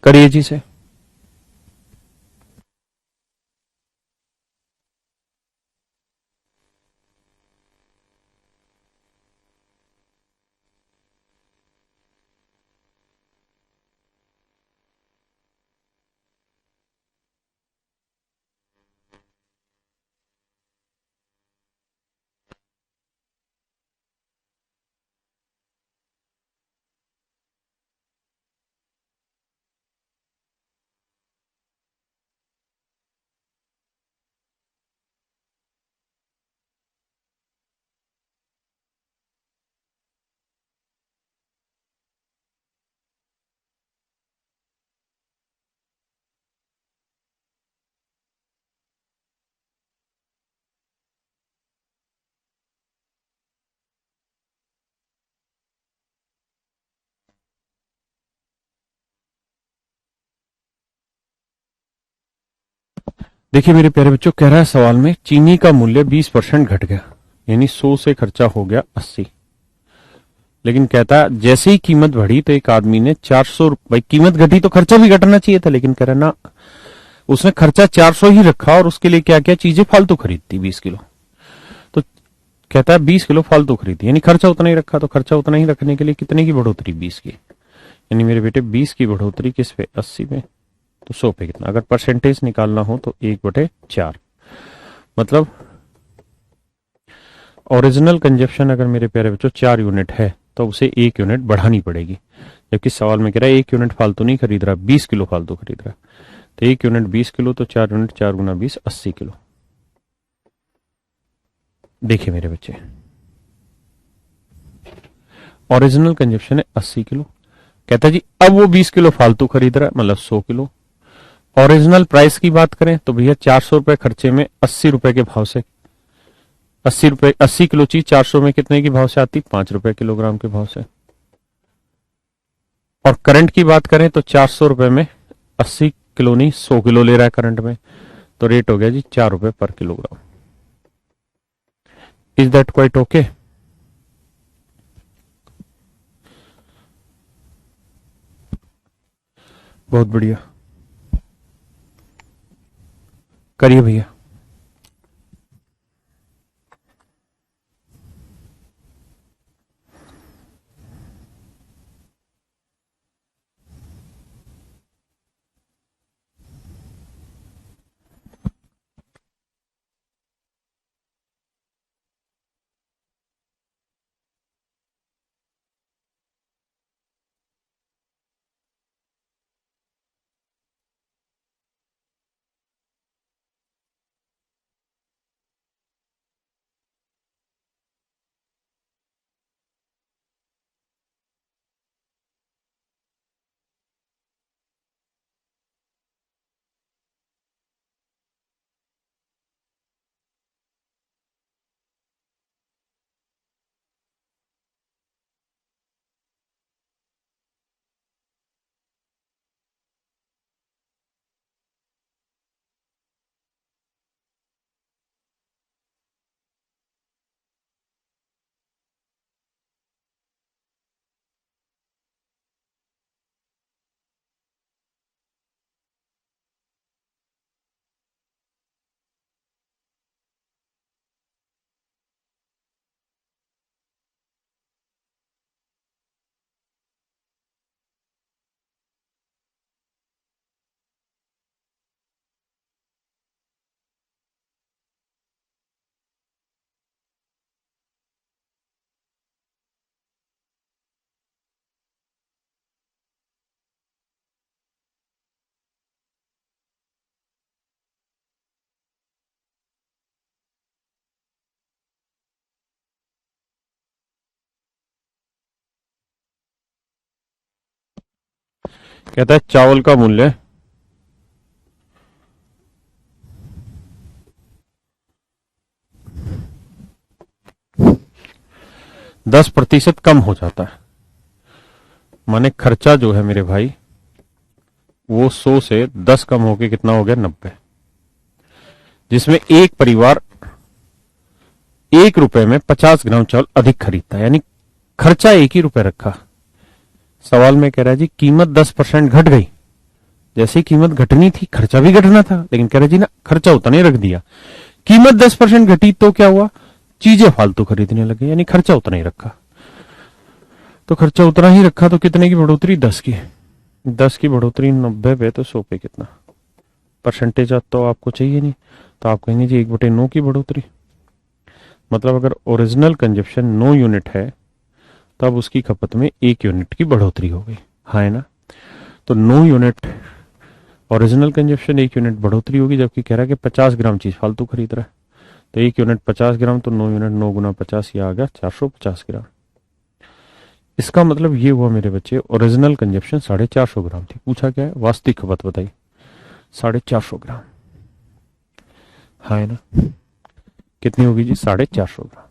करिए जी से। देखिए मेरे प्यारे बच्चों, कह रहा है सवाल में चीनी का मूल्य 20% घट गया, यानी 100 से खर्चा हो गया 80। लेकिन कहता है जैसे ही कीमत बढ़ी तो एक आदमी ने 400 भाई कीमत घटी तो खर्चा भी घटना चाहिए था, लेकिन कह रहा ना, उसने खर्चा 400 ही रखा और उसके लिए क्या क्या चीजें फालतू खरीदती 20 किलो। तो कहता है 20 किलो फालतू खरीदी, यानी खर्चा उतना ही रखा, तो खर्चा उतना ही रखने के लिए कितने की बढ़ोतरी 20 की, यानी मेरे बेटे 20 की बढ़ोतरी किस पे 80 पे, तो 100 पे कितना, अगर परसेंटेज निकालना हो तो 1/4। मतलब ओरिजिनल कंजप्शन अगर मेरे प्यारे बच्चों 4 यूनिट है तो उसे 1 यूनिट बढ़ानी पड़ेगी, जबकि सवाल में कह रहा है 1 यूनिट फालतू नहीं खरीद रहा, 20 किलो फालतू खरीद रहा है। तो 1 यूनिट 20 किलो, तो 4 यूनिट 4 × 20 80 किलो। देखिए मेरे बच्चे, ओरिजिनल कंजप्शन है 80 किलो, कहता है जी अब वो 20 किलो फालतू खरीद रहा है, मतलब 100 किलो। ओरिजिनल प्राइस की बात करें तो भैया 400 रुपए खर्चे में 80 रुपए के भाव से, 80 रुपए 80 किलो चीज 400 में कितने की भाव से आती, 5 रुपए किलोग्राम के भाव से। और करंट की बात करें तो 400 रुपए में 80 किलो नहीं 100 किलो ले रहा है करंट में, तो रेट हो गया जी 4 रुपए पर kilogram. Is that quite okay? बहुत बढ़िया, करिए भैया। कहता है चावल का मूल्य 10% कम हो जाता है, माने खर्चा जो है मेरे भाई वो 100 से 10 कम होके कितना हो गया 90, जिसमें एक परिवार 1 रुपए में 50 ग्राम चावल अधिक खरीदता है, यानी खर्चा 1 ही रुपए रखा। सवाल में कह रहा है जी कीमत 10% घट गई, जैसे कीमत घटनी थी खर्चा भी घटना था, लेकिन कह रहा जी ना खर्चा उतना ही रख दिया। कीमत 10% घटी तो क्या हुआ, चीजें फालतू खरीदने लगे, यानी खर्चा उतना ही रखा। तो खर्चा उतना ही रखा तो कितने की बढ़ोतरी 10 की, 10 की बढ़ोतरी 90 पे, तो 100 पे कितना परसेंटेज तो आपको चाहिए नहीं, तो आप कहेंगे जी 1/9 की बढ़ोतरी। मतलब अगर ओरिजिनल कंजप्शन 9 यूनिट है तब उसकी खपत में 1 यूनिट की बढ़ोतरी हो गई, हाँ है ना। तो 9 यूनिट ओरिजिनल कंजप्शन, 1 यूनिट बढ़ोतरी होगी, जबकि कह रहा है कि 50 ग्राम चीज फालतू खरीद रहा है, तो 1 यूनिट 50 ग्राम, तो 9 यूनिट 9 × 50 ये आ गया 450 ग्राम। इसका मतलब ये हुआ मेरे बच्चे ओरिजिनल कंजप्शन 450 ग्राम थी, पूछा क्या है वास्तविक खपत बताई 450 ग्राम, हाँ है ना। कितनी होगी जी 450 ग्राम।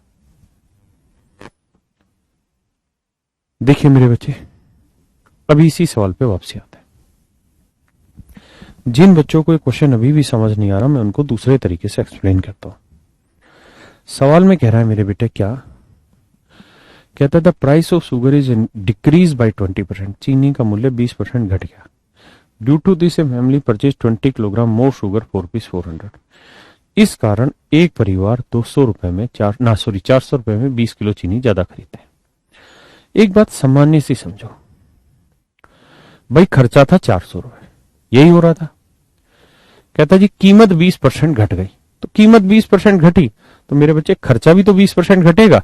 देखिए मेरे बच्चे, अभी इसी सवाल पे वापसी आते हैं। जिन बच्चों को ये क्वेश्चन अभी भी समझ नहीं आ रहा, मैं उनको दूसरे तरीके से एक्सप्लेन करता हूं। सवाल में कह रहा है मेरे बेटे, क्या कहता है, the price of sugar is decrease by 20%, चीनी का मूल्य 20% घट गया। Due to this a family purchase 20 kilogram more sugar for piece 400। इस कारण एक परिवार 200 रुपए में 400 रुपए में 20 किलो चीनी ज्यादा खरीदते हैं। एक बात सामान्य सी समझो भाई, खर्चा था 400 रुपए, यही हो रहा था। कहता जी कीमत 20% घट गई, तो कीमत 20% घटी तो मेरे बच्चे खर्चा भी तो 20% घटेगा,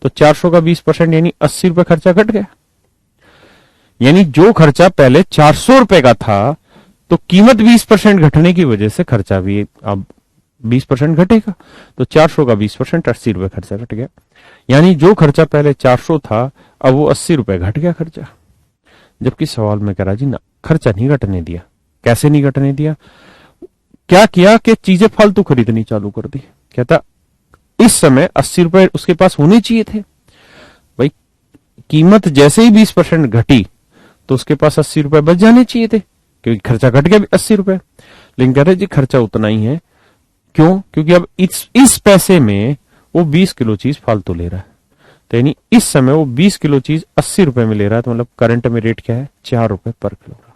तो 400 का 20% यानी 80 रुपए खर्चा घट गया। यानी जो खर्चा पहले 400 रुपए का था, तो कीमत 20% घटने की वजह से खर्चा भी अब 20% घटेगा, तो 400 का 20% 80 रुपए खर्चा घट गया। यानी जो खर्चा पहले 400 था, अब वो 80 रुपए घट गया खर्चा। जबकि सवाल में कह रहा जी ना, खर्चा नहीं घटने दिया। कैसे नहीं घटने दिया? क्या किया कि चीजें फालतू खरीदनी चालू कर दी। कहता इस समय 80 रुपए उसके पास होने चाहिए थे। भाई कीमत जैसे ही 20% घटी तो उसके पास 80 रुपए बच जाने चाहिए थे, क्योंकि खर्चा घट गया 80 रुपए। लेकिन कह रहे जी खर्चा उतना ही है। क्यों? क्योंकि अब इस पैसे में वो 20 किलो चीज फालतू ले रहा है। तो यानी इस समय वो 20 किलो चीज 80 रुपए में ले रहा है, तो मतलब करंट में रेट क्या है? 4 रुपए पर किलोग्राम।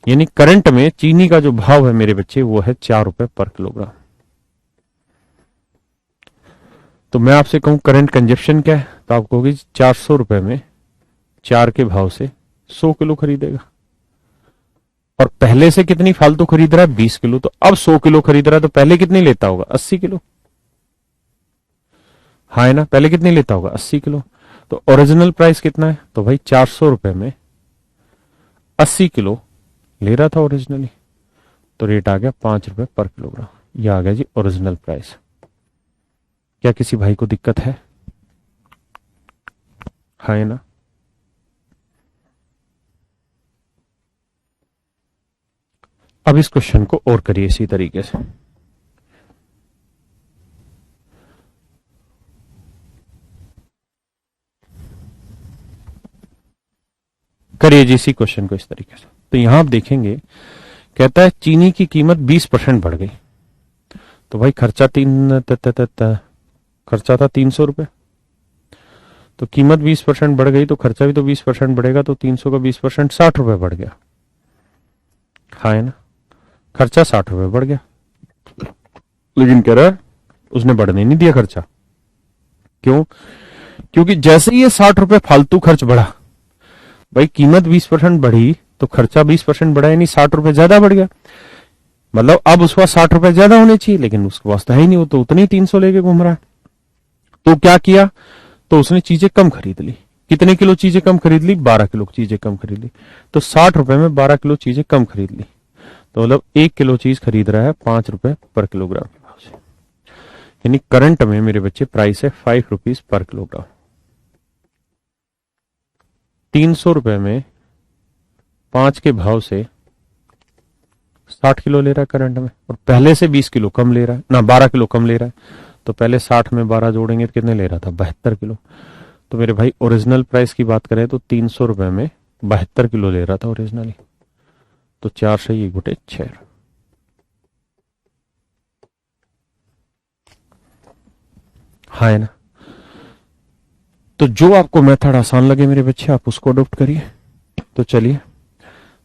यानी करंट में चीनी का जो भाव है मेरे बच्चे, वो है 4 रुपए पर किलोग्राम। तो मैं आपसे कहूं करंट कंजप्शन क्या है, तो आप कहोगे 400 रुपए में 4 के भाव से 100 किलो खरीदेगा। और पहले से कितनी फालतू खरीद रहा है? 20 किलो। तो अब 100 किलो खरीद रहा है, तो पहले कितनी लेता होगा? 80 किलो। हाँ है ना, पहले कितनी लेता होगा? 80 किलो। तो ओरिजिनल प्राइस कितना है? तो भाई 400 रुपए में 80 किलो ले रहा था ओरिजिनली, तो रेट आ गया 5 रुपए पर किलोग्राम। यह आ गया जी ओरिजिनल प्राइस। क्या किसी भाई को दिक्कत है? हाँ है ना। अब इस क्वेश्चन को और करिए इसी तरीके से। करिए जी इसी क्वेश्चन को इस तरीके से। तो यहां आप देखेंगे, कहता है चीनी की कीमत 20% बढ़ गई। तो भाई खर्चा खर्चा था 300 रुपए, तो कीमत 20% बढ़ गई, तो खर्चा भी तो 20% बढ़ेगा, तो 300 का 20% 60 रुपए बढ़ गया। हाँ है ना, खर्चा 60 रुपए बढ़ गया। लेकिन कह रहा है उसने बढ़ने नहीं दिया खर्चा। क्यों? क्योंकि जैसे ही ये 60 रुपए फालतू खर्च बढ़ा, भाई कीमत 20% बढ़ी तो खर्चा 20% बढ़ा, यानी 60 रुपए ज्यादा बढ़ गया। मतलब अब उसका 60 रुपए ज्यादा होने चाहिए, लेकिन उसके पास तो है ही नहीं, वो तो उतनी 300 लेके घूम रहा है। तो क्या किया? तो उसने चीजें कम खरीद ली। कितने किलो चीजें कम खरीद ली? 12 किलो चीजें कम खरीद ली। तो 60 रुपए में 12 किलो चीजें कम खरीद ली, तो मतलब 1 किलो चीज खरीद रहा है 5 रुपए पर किलोग्राम के भाव से। यानी करंट में मेरे बच्चे प्राइस है 5 रुपीज पर किलोग्राम। 300 रुपए में 5 के भाव से 60 किलो ले रहा है करंट में, और पहले से 20 किलो कम ले रहा है ना, 12 किलो कम ले रहा है। तो पहले 60 में 12 जोड़ेंगे तो कितने ले रहा था? 72 किलो। तो मेरे भाई ओरिजिनल प्राइस की बात करें तो 300 रुपए में 72 किलो ले रहा था ओरिजिनली। तो 4 से ये गुटे 6। हाँ है ना। तो जो आपको मेथड आसान लगे मेरे बच्चे, आप उसको अडॉप्ट करिए। तो चलिए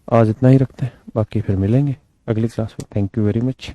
आज इतना ही रखते हैं, बाकी फिर मिलेंगे अगली क्लास में। Thank you very much.